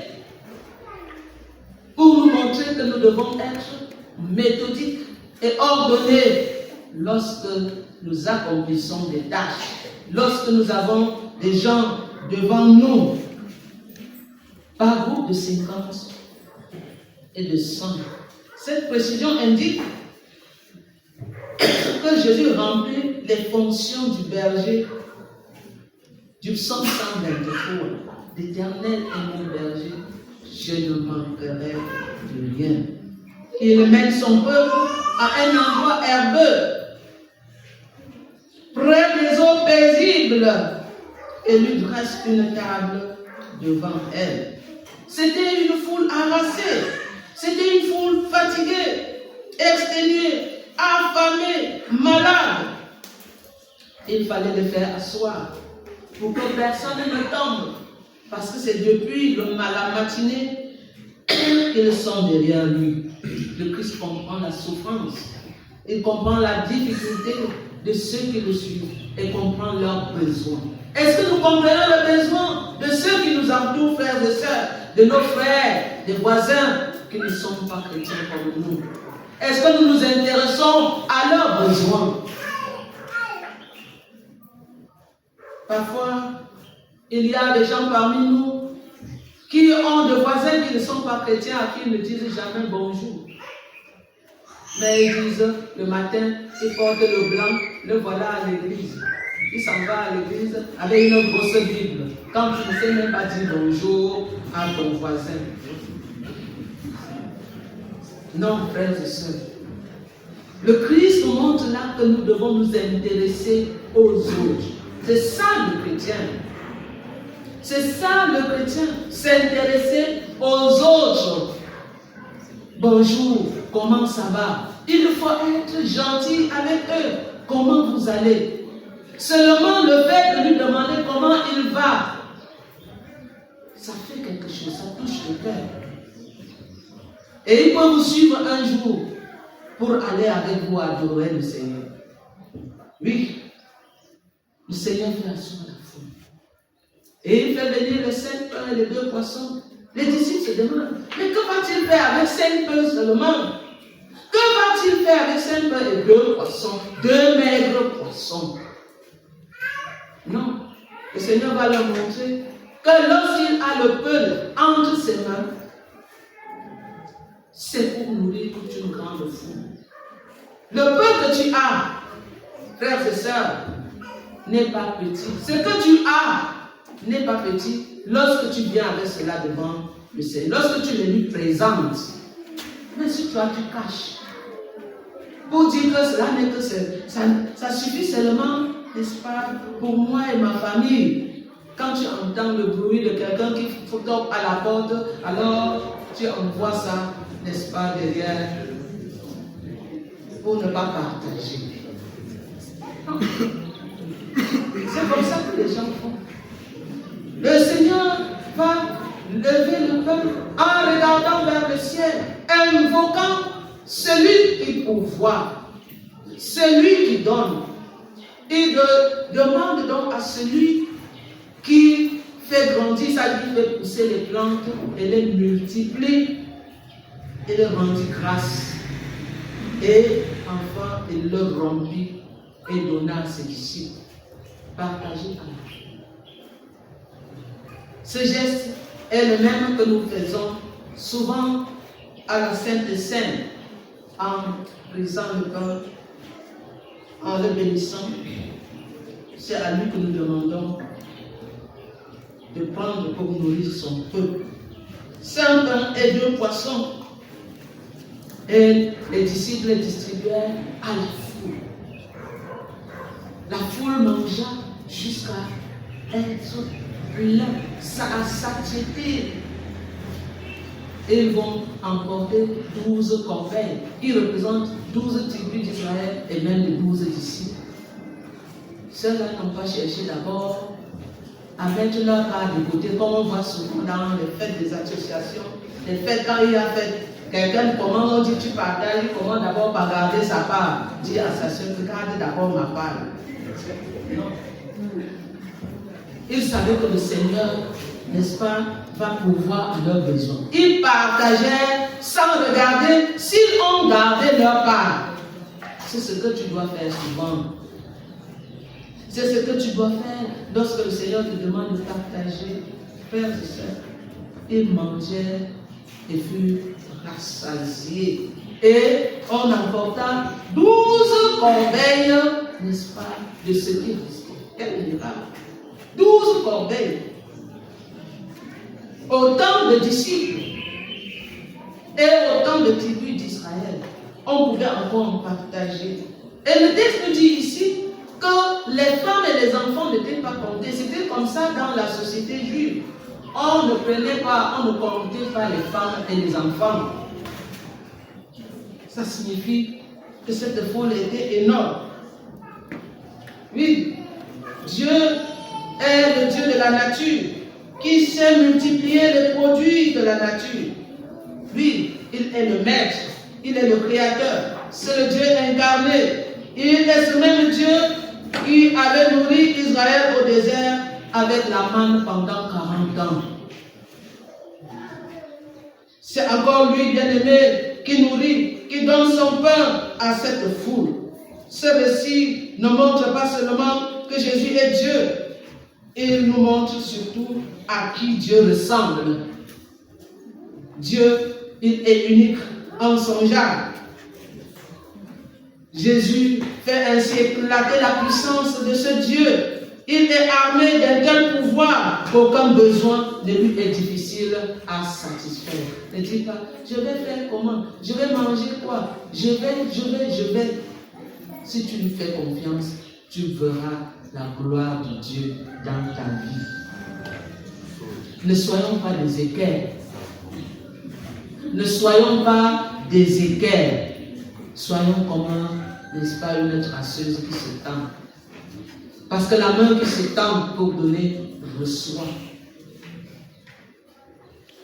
que nous devons être méthodiques et ordonnés lorsque nous accomplissons des tâches, lorsque nous avons des gens devant nous, par groupe de 50 et de 100. Cette précision indique que Jésus remplit les fonctions du berger du psaume 123. L'Éternel est mon berger, je ne manquerai de rien. Il mène son peuple à un endroit herbeux, près des eaux paisibles, et lui dresse une table devant elle. C'était une foule harassée, c'était une foule fatiguée, exténuée, affamée, malade. Il fallait les faire asseoir pour que personne ne tombe, parce que c'est depuis la matinée qu'ils sont derrière lui. Le Christ comprend la souffrance, il comprend la difficulté de ceux qui le suivent et comprend leurs besoins. Est-ce que nous comprenons le besoin de ceux qui nous entourent, frères et sœurs, de nos frères, des voisins qui ne sont pas chrétiens comme nous? Est-ce que nous nous intéressons à leurs besoins? Parfois, il y a des gens parmi nous qui ont des voisins qui ne sont pas chrétiens, à qui ils ne disent jamais bonjour. Mais ils disent le matin, ils portent le blanc, le voilà à l'église. Il s'en va à l'église avec une grosse Bible. Quand tu ne sais même pas dire bonjour à ton voisin. Non, frères et sœurs. Le Christ nous montre là que nous devons nous intéresser aux autres. C'est ça le chrétien. C'est ça le chrétien. S'intéresser aux autres. Bonjour, comment ça va? Il faut être gentil avec eux. Comment vous allez? Seulement le fait de lui demander comment il va, ça fait quelque chose, ça touche le cœur. Et il peut vous suivre un jour pour aller avec vous adorer le Seigneur. Oui, le Seigneur fait asseoir la foule. Et il fait venir les 5 pains et les 2 poissons. Les disciples se demandent, mais que va-t-il faire avec 5 pains seulement? Que va-t-il faire avec 5 pains et 2 poissons, 2 maigres poissons? Non, le Seigneur va leur montrer que lorsqu'il a le peu entre ses mains, c'est pour nourrir toute une grande foule. Le peu que tu as, frères et sœurs, n'est pas petit. Ce que tu as n'est pas petit lorsque tu viens avec cela devant le Seigneur, lorsque tu le lui présentes. Mais si toi tu caches, pour dire que cela n'est que ça suffit seulement, n'est-ce pas, pour moi et ma famille. Quand tu entends le bruit de quelqu'un qui tape à la porte, alors tu envoies ça, n'est-ce pas, derrière, pour ne pas partager. C'est comme ça que les gens font. Le Seigneur va lever le peuple en regardant vers le ciel, invoquant celui qui pourvoit, celui qui donne. Il demande donc à celui qui fait grandir, ça lui fait pousser les plantes et les multiplie et leur rendit grâce. Et enfin, il leur remplit et donna à ses disciples. Partagez à la. Ce geste est le même que nous faisons souvent à la Sainte Seine, en brisant le pain, en le bénissant. C'est à lui que nous demandons de prendre pour nourrir son peuple. 5 pains et 2 poissons. Et les disciples les distribuèrent à la foule. La foule mangea jusqu'à être plein, à satiété. Et ils vont emporter 12 corbeilles qui représentent 12 tribus d'Israël et même les 12 disciples. Ceux-là n'ont pas cherché d'abord à mettre leur part de côté, comme on voit souvent dans les fêtes des associations. Les fêtes, quand il y a fait, quelqu'un commande, on dit tu partages, il commence d'abord par garder sa part. Dit à sa soeur, garde d'abord ma part. Non. Il savait que le Seigneur n'est-ce pas, va pourvoir à leurs besoins. Ils partageaient sans regarder s'ils ont gardé leur part. C'est ce que tu dois faire souvent. C'est ce que tu dois faire lorsque le Seigneur te demande de partager. Frères et sœurs, ils mangeaient et furent rassasiés. Et on emporta 12 corbeilles, n'est-ce pas, de ce qui restait. Quel miracle! 12 corbeilles. Autant de disciples et autant de tribus d'Israël. On pouvait encore en partager. Et le texte nous dit ici que les femmes et les enfants n'étaient pas comptés. C'était comme ça dans la société juive. On ne prenait pas, on ne comptait pas les femmes et les enfants. Ça signifie que cette foule était énorme. Oui, Dieu est le Dieu de la nature, qui sait multiplier les produits de la nature. Oui, il est le maître, il est le créateur, c'est le Dieu incarné. Il est ce même Dieu qui avait nourri Israël au désert avec la manne pendant 40 ans. C'est encore lui, bien-aimé, qui nourrit, qui donne son pain à cette foule. Ce récit ne montre pas seulement que Jésus est Dieu, il nous montre surtout à qui Dieu ressemble. Dieu, il est unique, insongeable. Jésus fait ainsi éclater la puissance de ce Dieu. Il est armé d'un tel pouvoir qu'aucun besoin ne lui est difficile à satisfaire. Ne dis pas, je vais faire comment? Je vais manger quoi? Je vais. Si tu lui fais confiance, tu verras la gloire de Dieu dans ta vie. Ne soyons pas des équerres. Ne soyons pas des équerres. Soyons comme, n'est-ce pas, une traceuse qui se tend. Parce que la main qui se tend pour donner reçoit.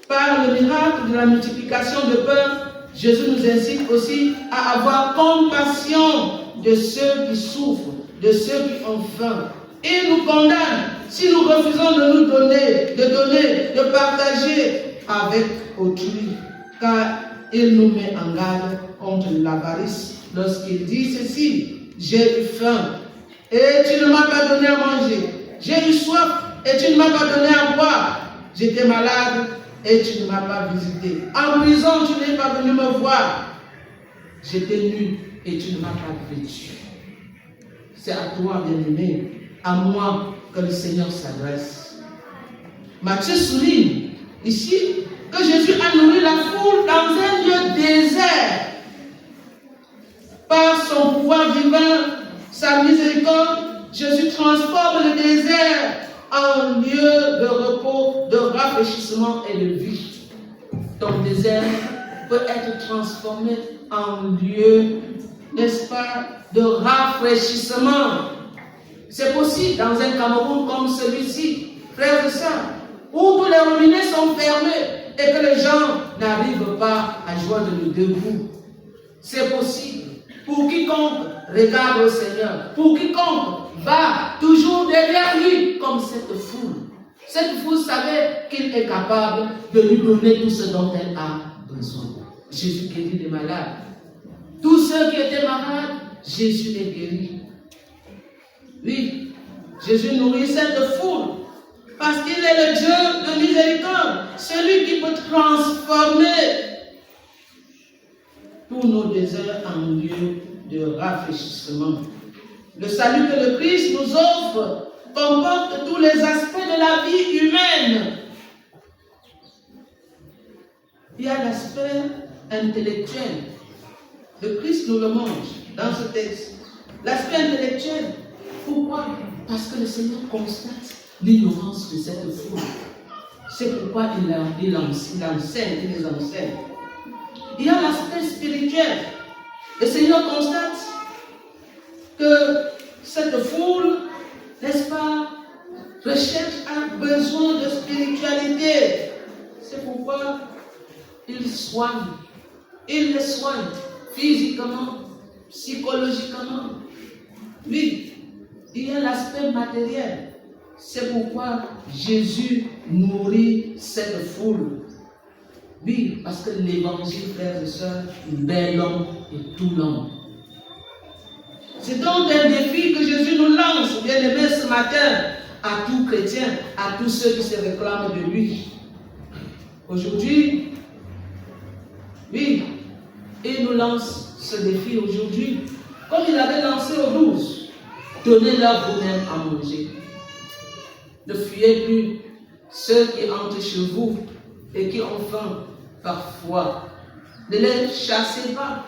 Par le miracle de la multiplication de pain, Jésus nous incite aussi à avoir compassion de ceux qui souffrent, de ceux qui ont faim. Il nous condamne si nous refusons de nous donner, de partager avec autrui, car il nous met en garde contre l'avarice lorsqu'il dit ceci: j'ai eu faim et tu ne m'as pas donné à manger, j'ai eu soif et tu ne m'as pas donné à boire, j'étais malade et tu ne m'as pas visité, en prison tu n'es pas venu me voir, j'étais nu et tu ne m'as pas vêtu. C'est à toi, bien-aimé, à moi que le Seigneur s'adresse. Matthieu souligne ici que Jésus a nourri la foule dans un lieu désert. Par son pouvoir divin, sa miséricorde, Jésus transforme le désert en lieu de repos, de rafraîchissement et de vie. Ton désert peut être transformé en lieu, n'est-ce pas, de rafraîchissement. C'est possible dans un Cameroun comme celui-ci, frères et sœurs, où tous les robinets sont fermés et que les gens n'arrivent pas à joindre le debout. C'est possible. Pour quiconque regarde au Seigneur, pour quiconque va toujours derrière lui, comme cette foule. Cette foule savait qu'il est capable de lui donner tout ce dont elle a besoin. Jésus guérit les malades. Tous ceux qui étaient malades, Jésus les guérit. Oui, Jésus nourrit cette foule parce qu'il est le Dieu de miséricorde, celui qui peut transformer tous nos déserts en lieu de rafraîchissement. Le salut que le Christ nous offre comporte tous les aspects de la vie humaine. Il y a l'aspect intellectuel. Le Christ nous le montre dans ce texte. L'aspect intellectuel. Pourquoi? Parce que le Seigneur constate l'ignorance de cette foule. C'est pourquoi il enseigne, il les enseigne. Il y a l'aspect spirituel. Le Seigneur constate que cette foule, n'est-ce pas, recherche un besoin de spiritualité. C'est pourquoi il soigne. Il les soigne physiquement, psychologiquement. Oui, il y a l'aspect matériel. C'est pourquoi Jésus nourrit cette foule. Oui, parce que l'évangile, frères et sœurs, libère l'homme et tout l'homme. C'est donc un défi que Jésus nous lance, bien-aimés, ce matin, à tout chrétien, à tous ceux qui se réclament de lui. Aujourd'hui, oui, il nous lance ce défi aujourd'hui, comme il avait lancé aux 12. Donnez-leur vous-même à manger. Ne fuyez plus ceux qui entrent chez vous et qui ont faim parfois. Ne les chassez pas.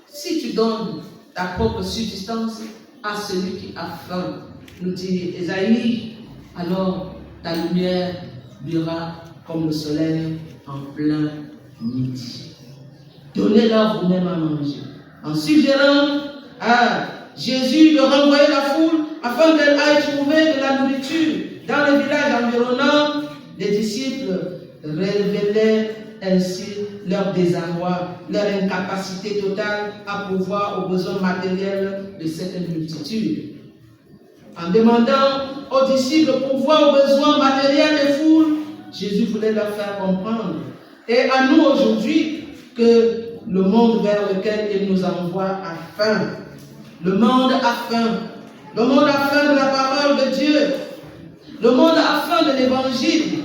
Si tu donnes ta propre subsistance à celui qui a faim, nous dit Ésaïe, alors ta lumière brillera comme le soleil en plein midi. Donnez-leur vous-même à manger. En suggérant à Jésus de renvoyer la foule afin qu'elle aille trouver de la nourriture dans les villages environnants, les disciples révélaient ainsi leur désarroi, leur incapacité totale à pourvoir aux besoins matériels de cette multitude. En demandant aux disciples de pourvoir aux besoins matériels des foules, Jésus voulait leur faire comprendre, et à nous aujourd'hui, que le monde vers lequel il nous envoie a faim. Le monde a faim. Le monde a faim de la parole de Dieu. Le monde a faim de l'évangile,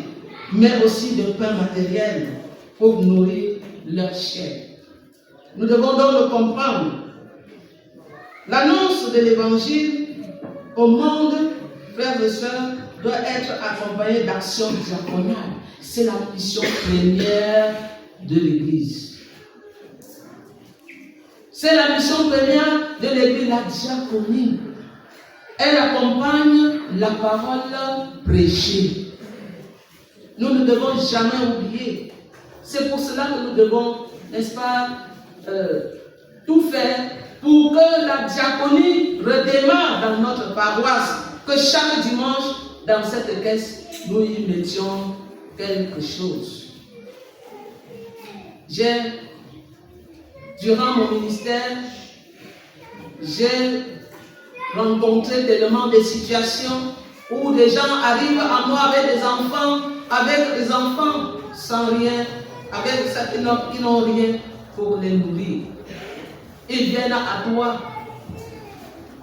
mais aussi de pain matériel pour nourrir leur chair. Nous devons donc le comprendre. L'annonce de l'évangile au monde, frères et sœurs, doit être accompagnée d'actions diaconales. C'est la mission première de l'Église. C'est la mission première de l'Église, la diaconie. Elle accompagne la parole prêchée. Nous ne devons jamais oublier. C'est pour cela que nous devons, n'est-ce pas, tout faire pour que la diaconie redémarre dans notre paroisse, que chaque dimanche, dans cette caisse, nous y mettions quelque chose. Durant mon ministère, j'ai rencontré tellement de situations où des gens arrivent à moi avec des enfants sans rien, avec certains qui n'ont rien pour les nourrir. Ils viennent à toi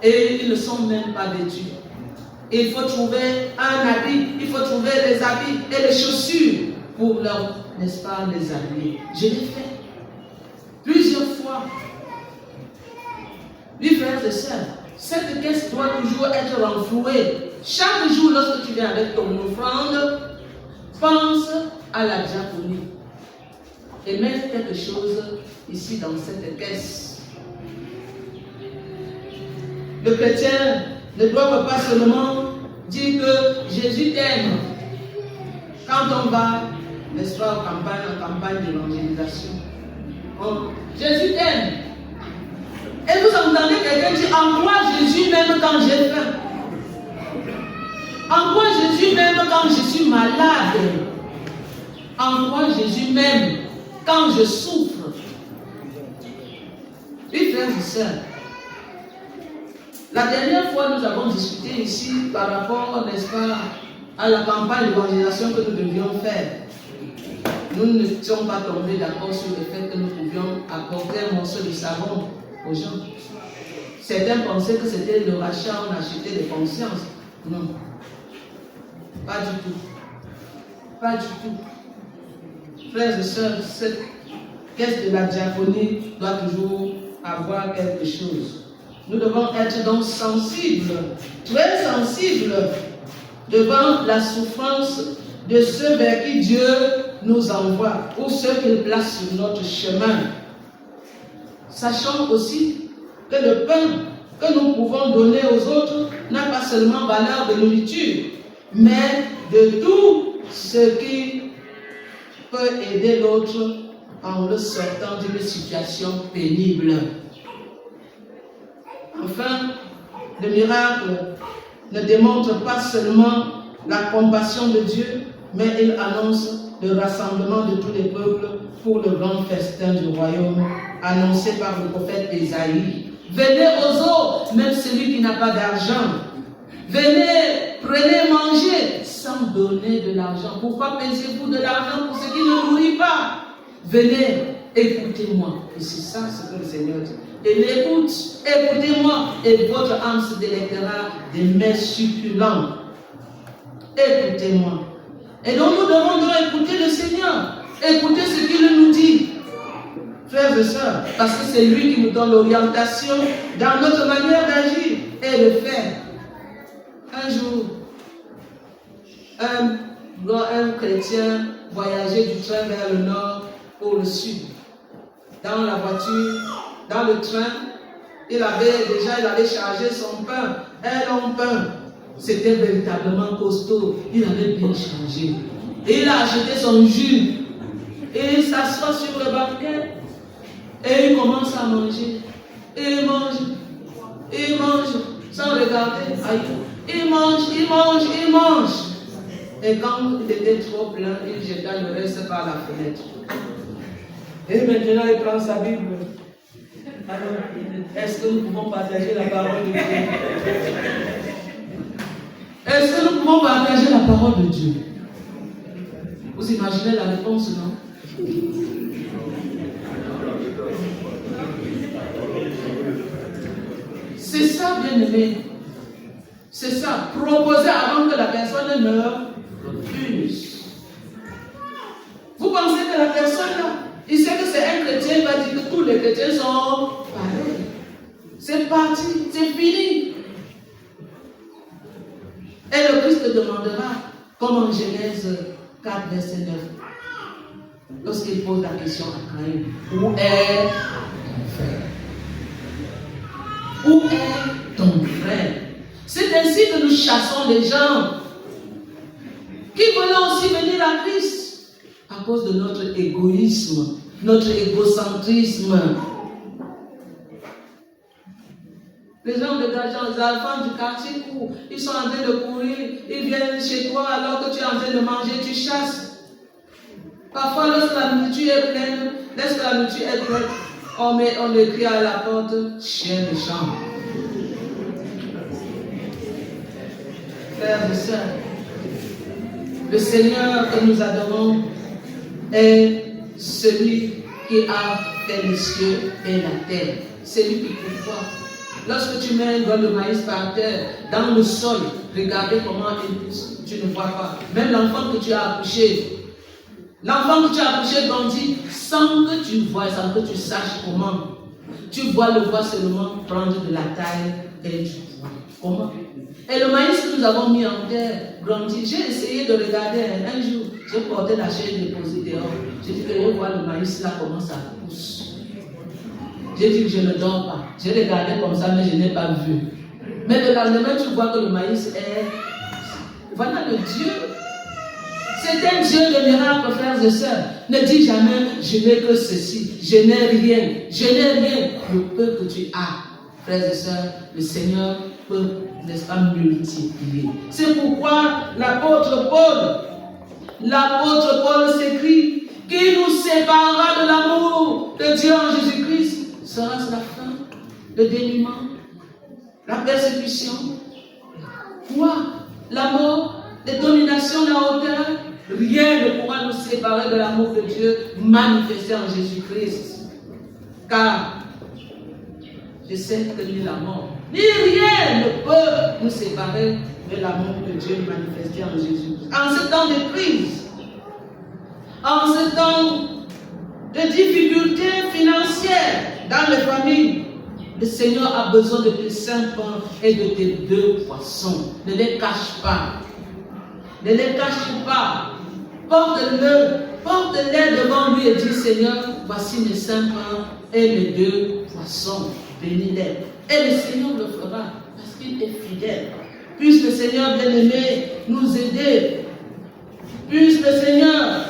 et ils ne sont même pas vêtus. Il faut trouver un habit, il faut trouver les habits et les chaussures pour leur, n'est-ce pas, les habiller. Je l'ai fait plusieurs fois. Oui, frères et sœurs, cette caisse doit toujours être renflouée. Chaque jour, lorsque tu viens avec ton offrande, pense à la diaconie et mets quelque chose ici dans cette caisse. Le chrétien ne doit pas seulement dire que Jésus t'aime quand on va, n'est-ce pas, en campagne d'évangélisation. Jésus t'aime. Et vous entendez quelqu'un dire, en quoi Jésus m'aime quand j'ai faim? En quoi Jésus m'aime quand je suis malade? En quoi Jésus m'aime quand je souffre? Oui, frères et sœurs, la dernière fois nous avons discuté ici par rapport, n'est-ce pas, à la campagne d'évangélisation que nous devions faire. Nous n'étions pas tombés d'accord sur le fait que nous pouvions apporter un morceau de savon aux gens. Certains pensaient que c'était le rachat, on achetait des consciences. Non. Pas du tout. Pas du tout. Frères et sœurs, cette caisse de la diaconie doit toujours avoir quelque chose. Nous devons être donc sensibles, très sensibles devant la souffrance de ceux vers qui Dieu nous envoie ou ceux qu'il place sur notre chemin. Sachant aussi que le pain que nous pouvons donner aux autres n'a pas seulement valeur de nourriture, mais de tout ce qui peut aider l'autre en le sortant d'une situation pénible. Enfin, le miracle ne démontre pas seulement la compassion de Dieu, mais il annonce le rassemblement de tous les peuples pour le grand festin du royaume, annoncé par le prophète Ésaïe. Venez aux eaux, même celui qui n'a pas d'argent. Venez Prenez, mangez sans donner de l'argent. Pourquoi payez-vous de l'argent pour ce qui ne nourrit pas? Venez, écoutez-moi. Et c'est ça ce que le Seigneur dit. Et l'écoute, écoutez-moi, et votre âme se délectera des mets succulents. Écoutez-moi. Et donc nous devons donc écouter le Seigneur. Écoutez ce qu'il nous dit. Frères et sœurs, parce que c'est lui qui nous donne l'orientation dans notre manière d'agir et de faire. Un jour, un chrétien voyageait du train vers le nord ou le sud. Dans la voiture, dans le train, il avait chargé son pain, un long pain. C'était véritablement costaud. Il avait bien chargé. Et il a acheté son jus. Et il s'assoit sur le banquet. Et il commence à manger. Et il mange. Et il mange. Sans regarder. Il mange, il mange, il mange. Et quand il était trop plein, il jeta le reste par la fenêtre. Et maintenant, il prend sa Bible. Alors, est-ce que nous pouvons partager la parole de Dieu? Est-ce que nous pouvons partager la parole de Dieu? Vous imaginez la réponse, non? C'est ça, bien-aimé. C'est ça. Proposer avant que la personne ne refuse. Vous pensez que la personne, là, il sait que c'est un chrétien, il va dire que tous les chrétiens sont pareils. C'est parti, c'est fini. Et le Christ te demandera, comme en Genèse 4, verset 9, lorsqu'il pose la question à Caïn, où est ton frère? Où est ton frère? C'est ainsi que nous chassons les gens qui veulent aussi venir à Christ à cause de notre égoïsme, notre égocentrisme. Les gens de l'argent, les enfants du quartier courent, ils sont en train de courir, ils viennent chez toi alors que tu es en train de manger, tu chasses. Parfois, lorsque la nourriture est pleine, on écrit à la porte, chien de chambre. Frères et sœurs, le Seigneur que nous adorons est celui qui a fait les cieux et la terre. C'est lui qui pourvoit. Lorsque tu mets un doigt de maïs par terre, dans le sol, regardez comment il pousse, tu ne vois pas. Même l'enfant que tu as accouché, grandit sans que tu vois, sans que tu saches comment. Tu vois le voir seulement prendre de la taille et tu vois. Comment? Et le maïs que nous avons mis en terre grandit. J'ai essayé de regarder un jour, j'ai porté la chaîne déposée dehors. J'ai dit que je vois le maïs là, comment ça pousse. J'ai dit que je ne dors pas. J'ai regardé comme ça, mais je n'ai pas vu. Mais le lendemain, tu vois que le maïs est... Voilà le Dieu. C'est un Dieu de miracles, frères et sœurs. Ne dis jamais, je n'ai que ceci. Je n'ai rien. Je n'ai rien. Le peu que tu as, frères et sœurs, le Seigneur peut, n'est-ce pas, multiplier. C'est pourquoi l'apôtre Paul s'écrit, qui nous séparera de l'amour de Dieu en Jésus-Christ? Sera-ce la faim, le dénuement, la persécution, quoi? La mort, les dominations, la hauteur? Rien ne pourra nous séparer de l'amour de Dieu manifesté en Jésus-Christ. Car je sais que ni la mort, ni rien ne peut nous séparer de l'amour de Dieu manifesté en Jésus-Christ. En ce temps de crise, en ce temps de difficultés financières dans les familles, le Seigneur a besoin de tes 5 pains et de tes 2 poissons. Ne les cache pas. Ne les cache pas. Porte-les devant lui et dis, Seigneur, voici mes 5 pains et mes 2 poissons. Bénis-les. Et le Seigneur le fera parce qu'il est fidèle. Puisse le Seigneur bien-aimé nous aider. Puisse le Seigneur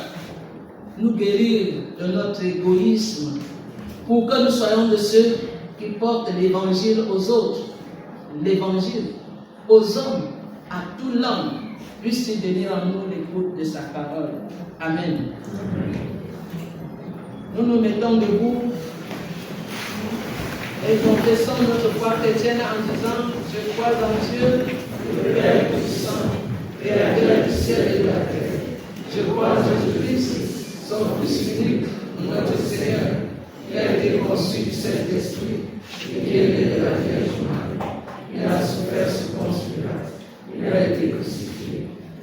nous guérir de notre égoïsme pour que nous soyons de ceux qui portent l'évangile aux autres. L'évangile aux hommes, à tout l'homme. Puisse-t-il venir en nous l'écoute de sa parole. Amen. Nous nous mettons debout et confessons notre foi chrétienne en disant, je crois en Dieu, Père puissant, Créateur du ciel et de la terre, je crois en Jésus-Christ, son Fils unique, notre Seigneur, qui a été conçu du Saint-Esprit, et qui est né de la Vierge Marie. Il a souffert sous Ponce Pilate, il a été crucifié,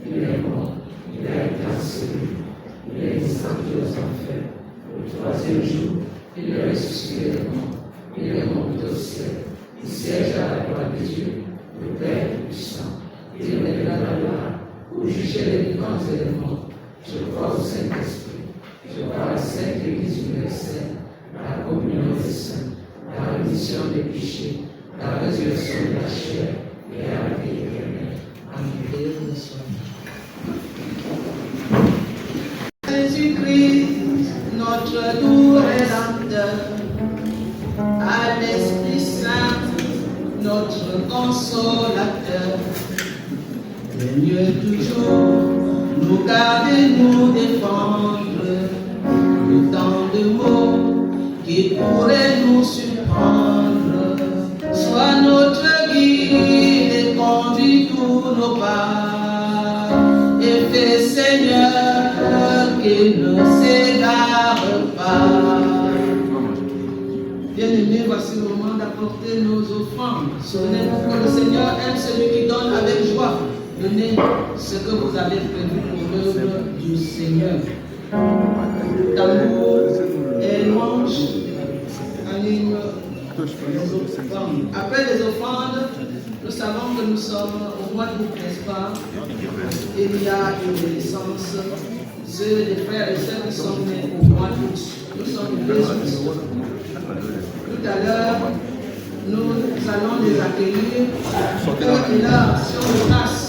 il est mort, il a été enseveli, il est descendu aux enfers. Le troisième jour, il est ressuscité des morts, il est monté au ciel, il siège à la droite de Dieu, le Père puissant. Il est là pour juger les vivants et les morts. Je crois au Saint-Esprit, je crois à la Sainte Église universelle, à la communion des saints, à la rémission des péchés, à la résurrection de la chair et à la vie éternelle. Amen. Jésus-Christ, notre doux Rédempteur, à l'Esprit Saint, notre consolateur, Seigneur toujours, nous garder, nous défendre, le temps de mots qui pourraient nous surprendre. Sois notre guide et conduis tous nos pas, et fais, Seigneur, qu'il ne s'égare pas. Bien-aimés, voici le moment d'apporter nos offrandes. Souvenez-vous que le Seigneur aime celui qui donne avec joie. Donnez ce que vous avez prévu pour l'œuvre du Seigneur. Tambour et louange animent les offrandes. Après les offrandes, nous savons que nous sommes au mois d'août, n'est-ce pas? Il y a une naissance. Ceux des frères et sœurs qui sont nés au mois d'août. Nous sommes le 2 août. Tout à l'heure, nous allons les accueillir. Cœur est là, sur le trace.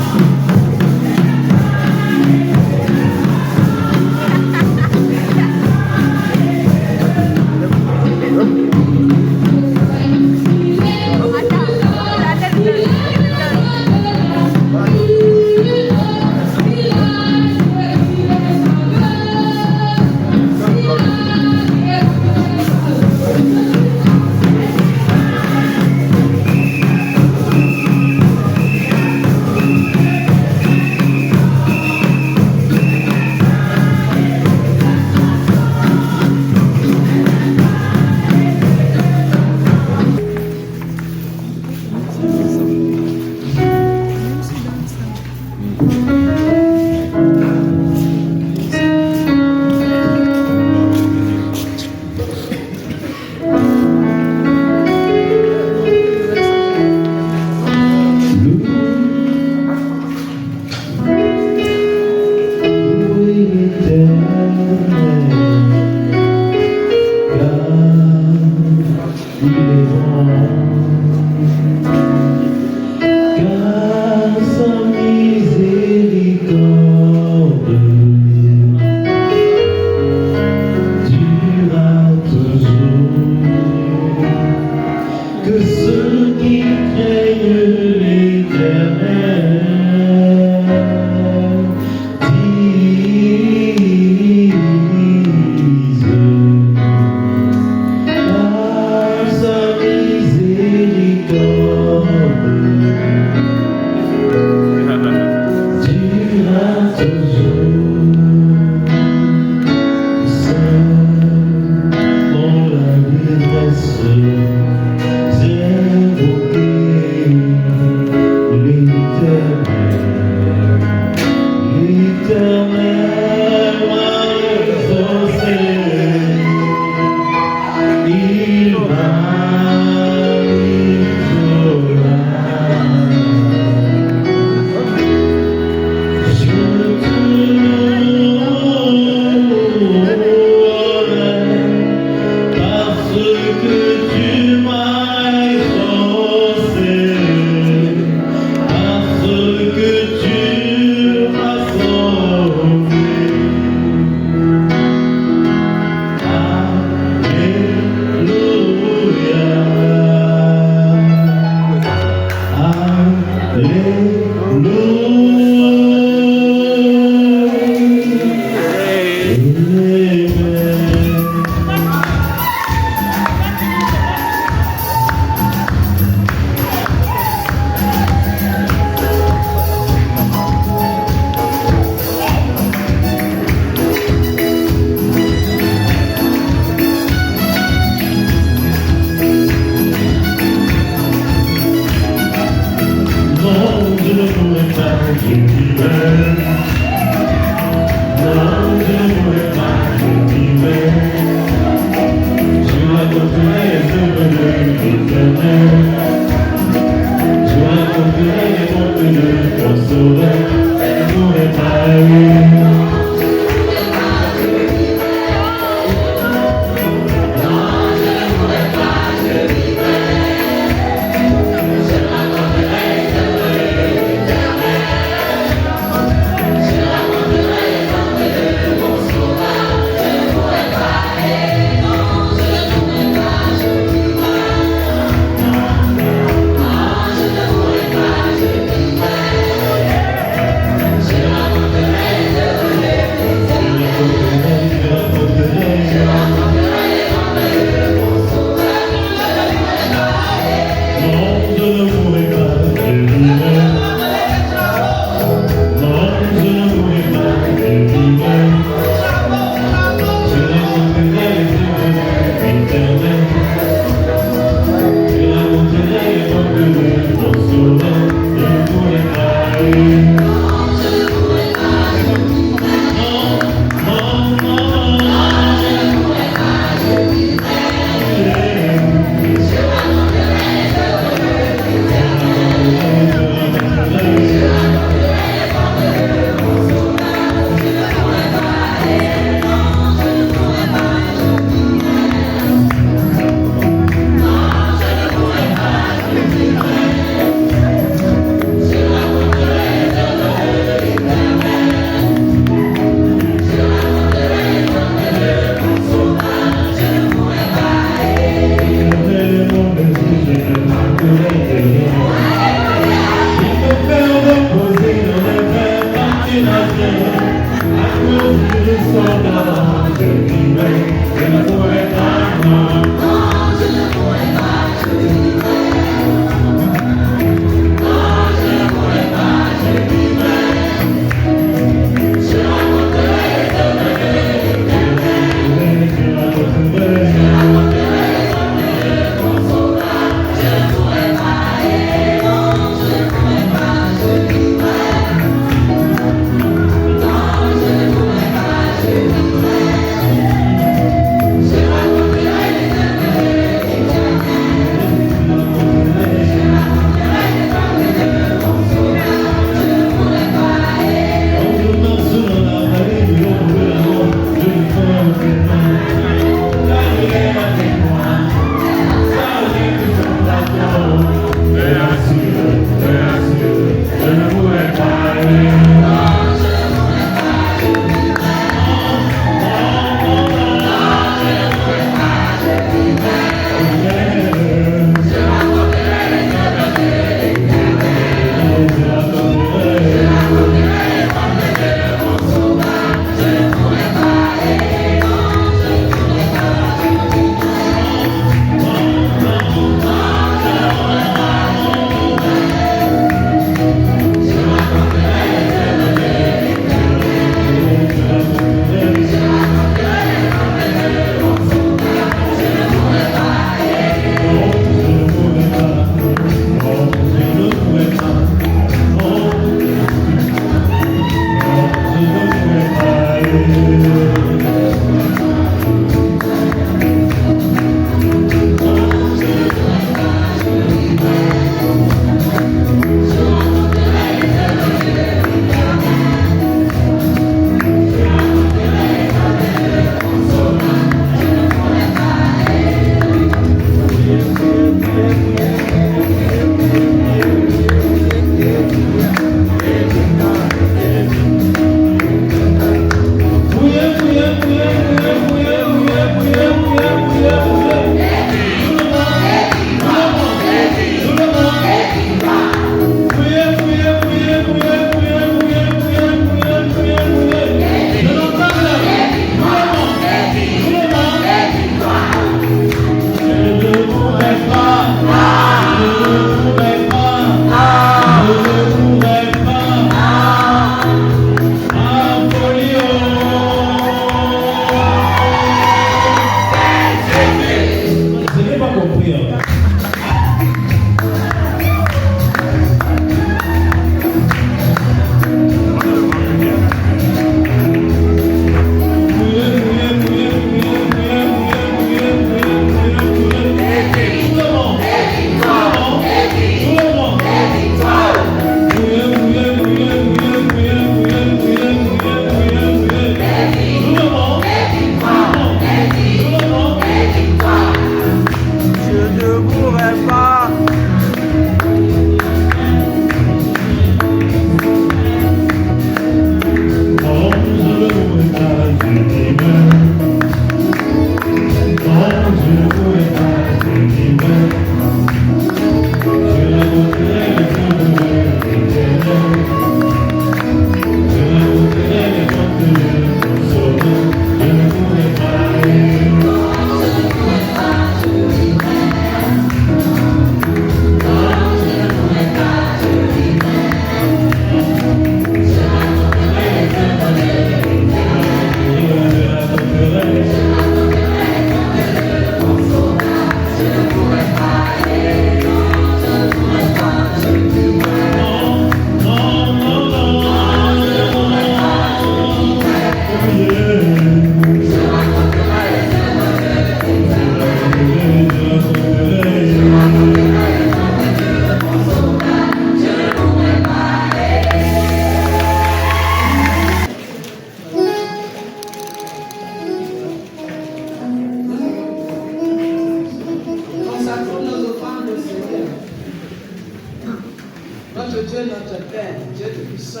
Notre Dieu, notre Père, Dieu Tout-Puissant,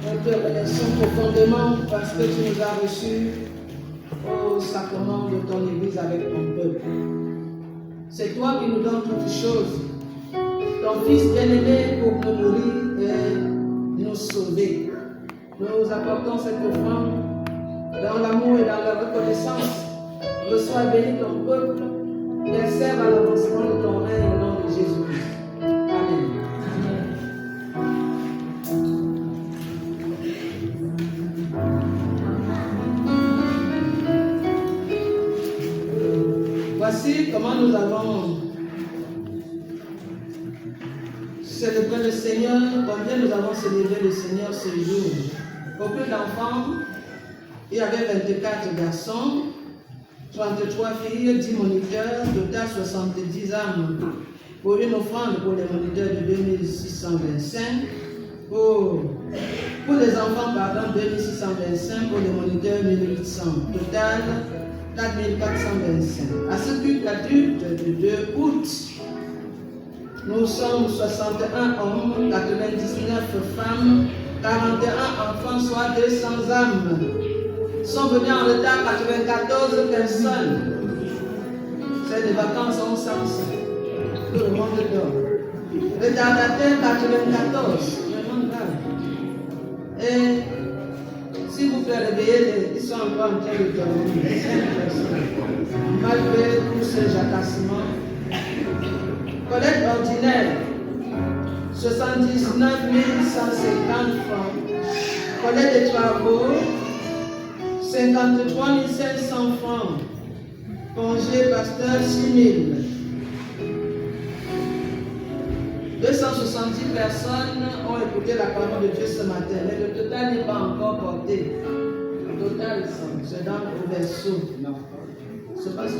nous te remercions profondément parce que tu nous as reçus au sacrement de ton Église avec ton peuple. C'est toi qui nous donnes toutes choses. Ton Fils bien-aimé pour nous nourrir et nous sauver. Nous apportons cette offrande dans l'amour et dans la reconnaissance, Reçois béni ton peuple, qu'elle serve à l'avancement de ton règne au nom de Jésus-Christ. Amen. Voici comment nous avons célébré le Seigneur, combien nous avons célébré le Seigneur ce jour. Pour plus d'enfants, il y avait 24 garçons, 33 filles, 10 moniteurs, total 70 âmes. Pour une offrande pour les moniteurs de 2625, pour les enfants, pardon, 2625, pour les moniteurs 1800, total 4425. À ce culte adulte du 2 août, nous sommes 61 hommes, 99 femmes, 41 enfants, soit 200 âmes. Sont venus en retard 94 personnes. C'est des vacances en sens. Tout le monde dort. Retardataire 94. Vraiment grave. Et s'il vous plaît, réveillez-les. Ils sont encore en train de dormir. 5 personnes. Malgré tous ces jacassements. Collecte ordinaire 79 150 francs. Collecte des travaux 53 500 francs. Congé pasteur 6 000. 270 personnes ont écouté la parole de Dieu ce matin, mais le total n'est pas encore porté. Le total, c'est dans le verso. Non. C'est pas ça.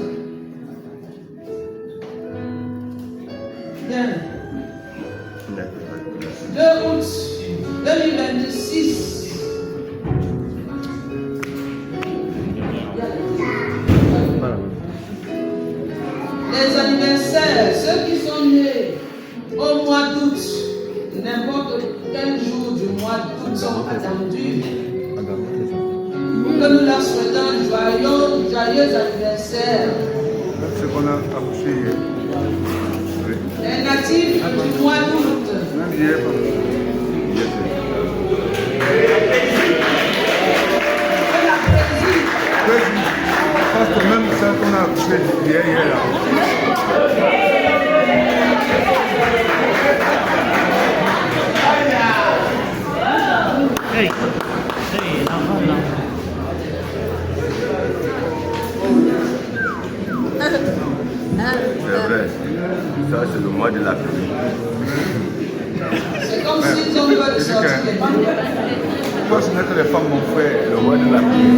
Bien. 2 août 2026. Les anniversaires, ceux qui sont nés au mois d'août, n'importe quel jour du mois d'août sont attendus. Que nous leur souhaitons joyeux anniversaire. Ce qu'on a accouché hier. Les natifs du mois d'août. Même hier, parce que même ça qu'on a accouché hier là. Hey, avant là. C'est vrai, ça c'est le mois de la pluie. C'est comme s'ils ont peur de sortir les femmes. Pourquoi ce n'est que les femmes m'ont fait le mois de la pluie?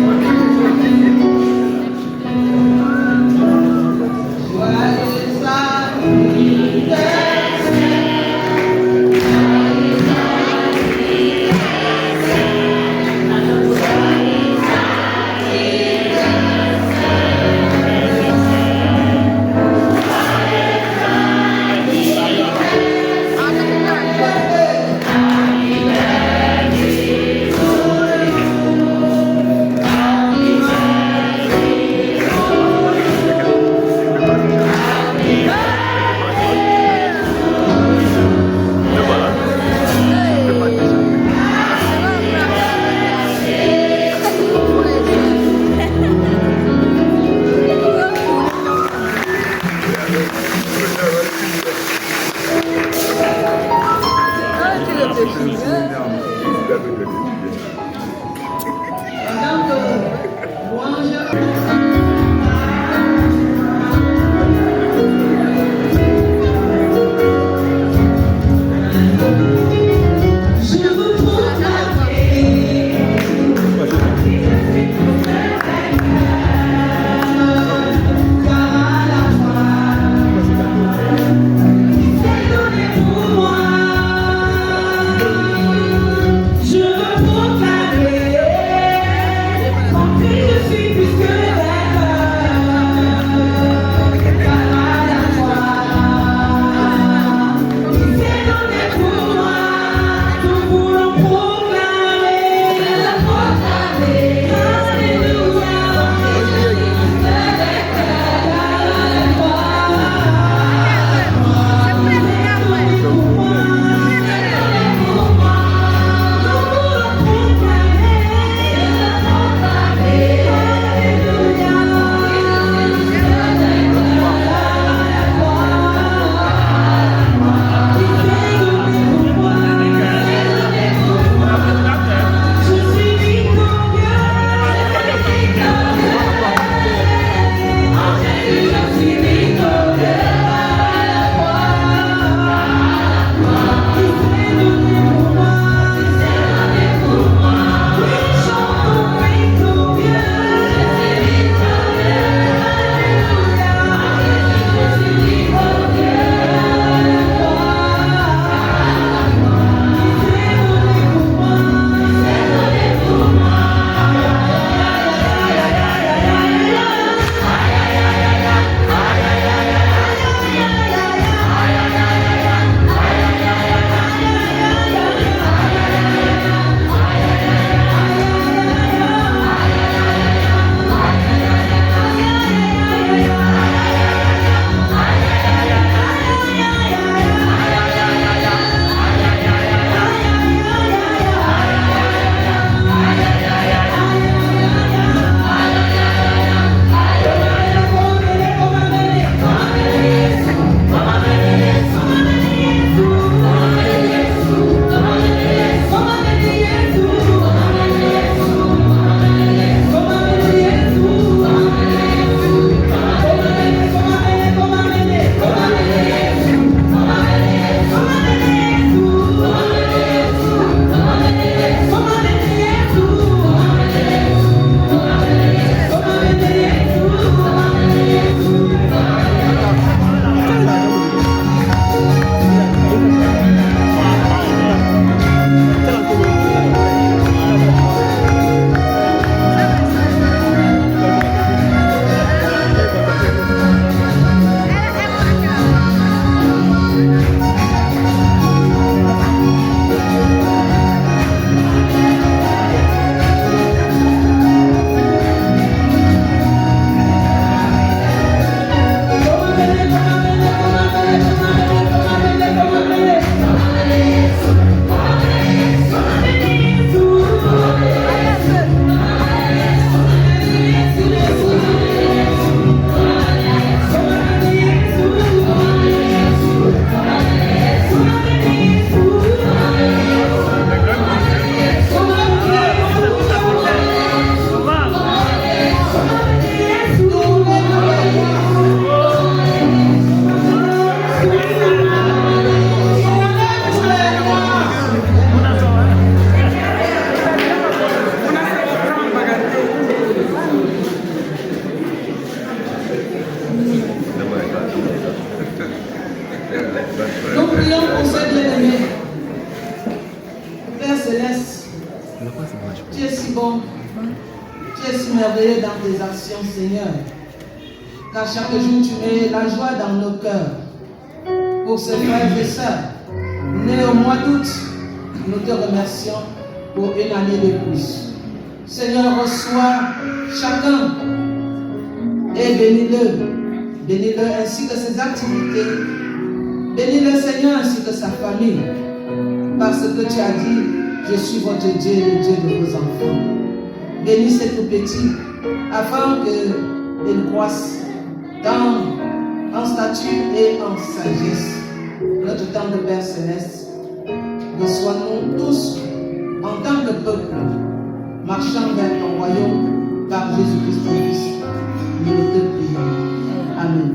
si merveilleux dans tes actions, Seigneur. Car chaque jour, tu mets la joie dans nos cœurs. Pour ces frères et sœurs, nés au mois d'août, nous te remercions pour une année de plus. Seigneur, reçois chacun et bénis-le. Bénis-le ainsi que ses activités. Bénis-le, Seigneur, ainsi que sa famille. Parce que tu as dit, je suis votre Dieu, le Dieu de vos enfants. Bénis ces tout petits, afin qu'ils croissent en stature et en sagesse. Notre tendre Père Céleste, reçois-nous tous en tant que peuple, marchant vers ton royaume par Jésus-Christ ton Fils. Nous te prions. Amen.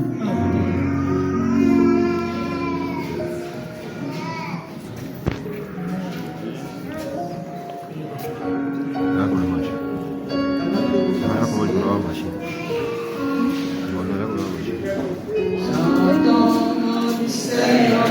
Thank you.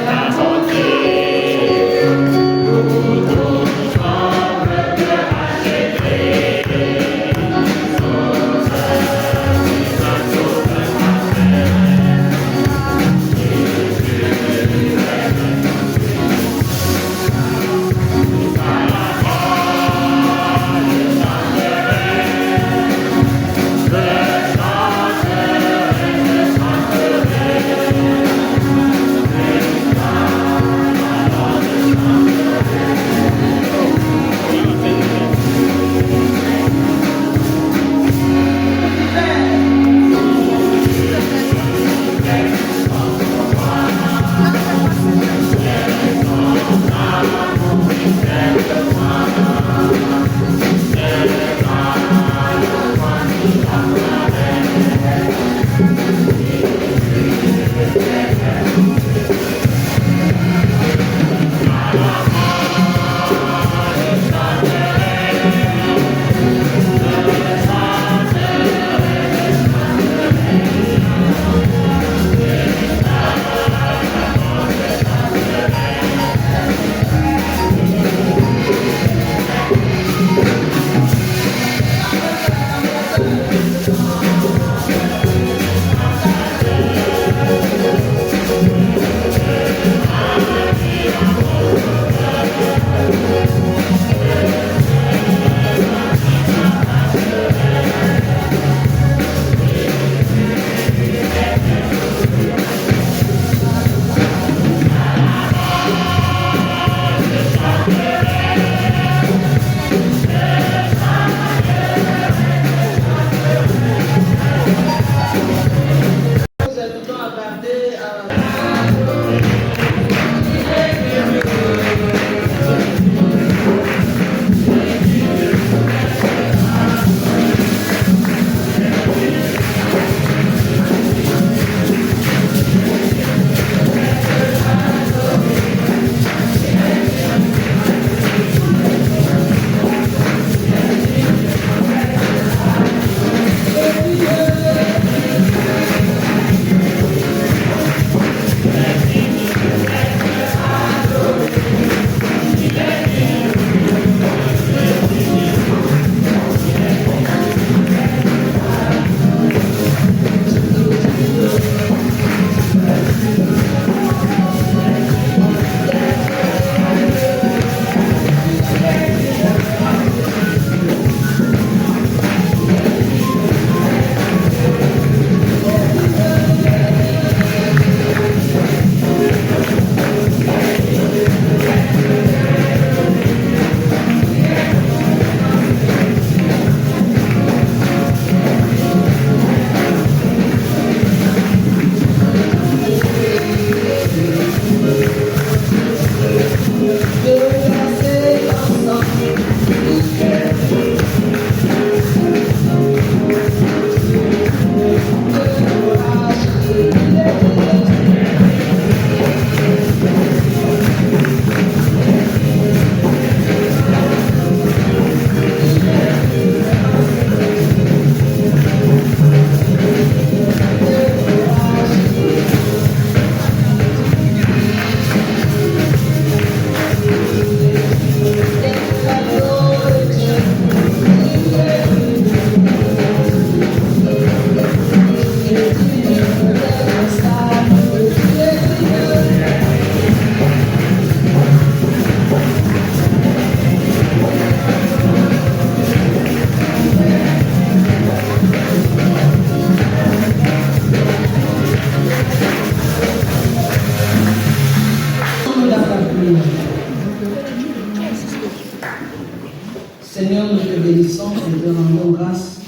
nous te bénissons et te rendons grâce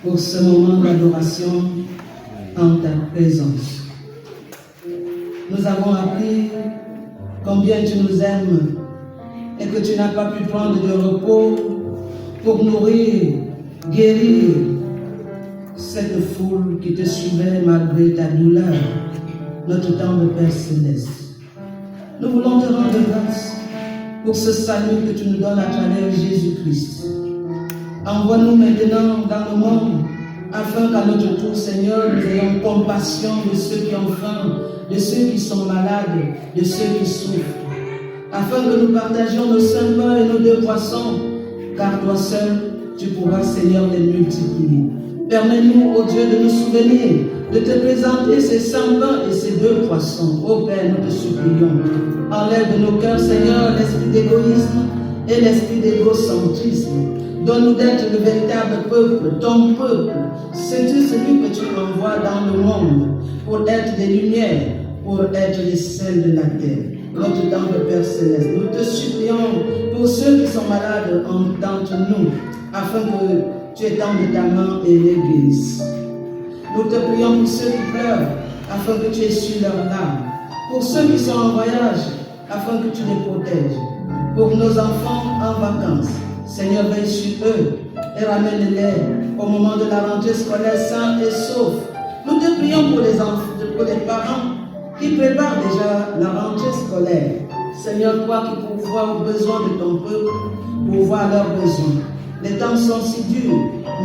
pour ce moment d'adoration en ta présence. Nous avons appris combien tu nous aimes et que tu n'as pas pu prendre de repos pour nourrir, guérir cette foule qui te suivait malgré ta douleur, notre tendre Père Céleste. Nous voulons te rendre grâce pour ce salut que tu nous donnes à travers Jésus-Christ. Envoie-nous maintenant dans le monde, afin qu'à notre tour, Seigneur, nous ayons compassion de ceux qui ont faim, de ceux qui sont malades, de ceux qui souffrent, afin que nous partagions nos 5 pains et nos 2 poissons, car toi seul, tu pourras, Seigneur, les multiplier. Permets-nous, ô Dieu, de nous souvenir, de te présenter ces 5 pains et ces 2 poissons. Ô Père, nous te supplions. Enlève de nos cœurs, Seigneur, l'esprit d'égoïsme et l'esprit d'égocentrisme. Donne-nous d'être le véritable peuple, ton peuple. C'est-tu celui que tu envoies dans le monde pour être des lumières, pour être les sels de la terre. Notre temple Père Céleste, nous te supplions pour ceux qui sont malades d'entre nous, afin que tu étendes ta main et les guérisses. Nous te prions pour ceux qui pleurent, afin que tu essuies leurs larmes. Pour ceux qui sont en voyage, afin que tu les protèges. Pour nos enfants en vacances, Seigneur, veille sur eux et ramène-les au moment de la rentrée scolaire sains et saufs. Nous te prions pour les enfants, pour les parents qui préparent déjà la rentrée scolaire. Seigneur, toi qui pourvois aux besoins de ton peuple, pourvois leurs besoins. Les temps sont si durs,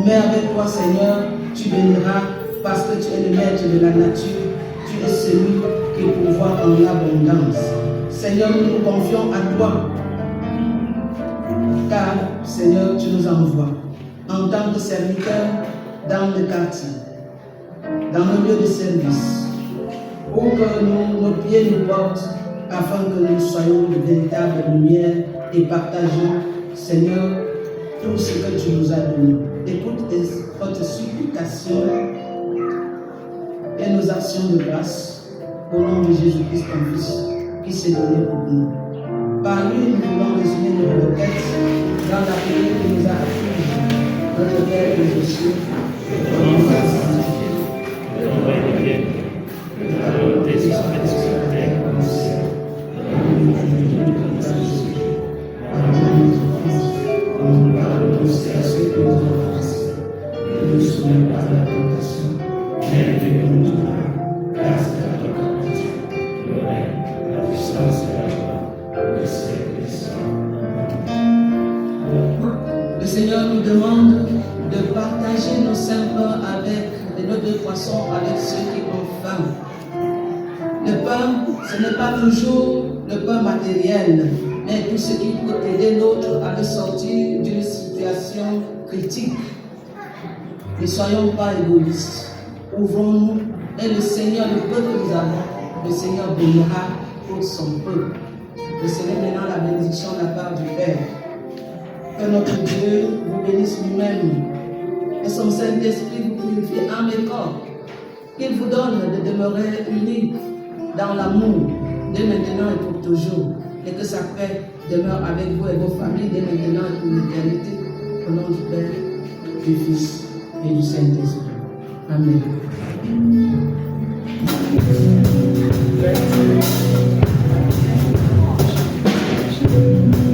mais avec toi, Seigneur, tu béniras parce que tu es le maître de la nature. Tu es celui qui pourvoit en abondance. Seigneur, nous nous confions à toi, car, Seigneur, tu nous envoies en tant que serviteurs dans le quartier, dans nos lieux de service, pour que nos pieds nous portent, afin que nous soyons de véritables lumières et partageons, Seigneur, tout ce que tu nous as donné. Écoute notre supplication et nos actions de grâce au nom de Jésus-Christ, ton Fils, qui s'est donné pour nous. Par lui, nous voulons résumer nos requêtes dans la prière qui nous a appris. Notre Père qui est aux cieux, ton nom soit sanctifié, ton règne vienne, que ta volonté soit faite sur la terre comme au ciel. Donne-nous aujourd'hui notre pain quotidien. Pardonne notre offense, comme nous pardonnons aussi à ceux qui nous ont offensés. Ne nous soumets pas à la tentation, mais délivre-nous du mal, car c'est à toi qu'appartient le règne, la puissance et la gloire. Le Seigneur nous demande de partager nos 5 pains et nos 2 poissons avec ceux qui ont faim. Le pain, ce n'est pas toujours le pain matériel, mais tout ce qui peut aider l'autre à le sortir d'une situation critique. Ne soyons pas égoïstes. Ouvrons-nous et le Seigneur, le peu que nous avons, le Seigneur bénira pour son peuple. Recevez maintenant la bénédiction de la part du Père. Que notre Dieu vous bénisse lui-même et son Saint-Esprit vous purifie âme et corps. Qu'il vous donne de demeurer unis dans l'amour dès maintenant et pour toujours. Et que sa paix demeure avec vous et vos familles dès maintenant et pour l'éternité. Au nom du Père, du Fils et du Saint-Esprit. Amen. Thank you.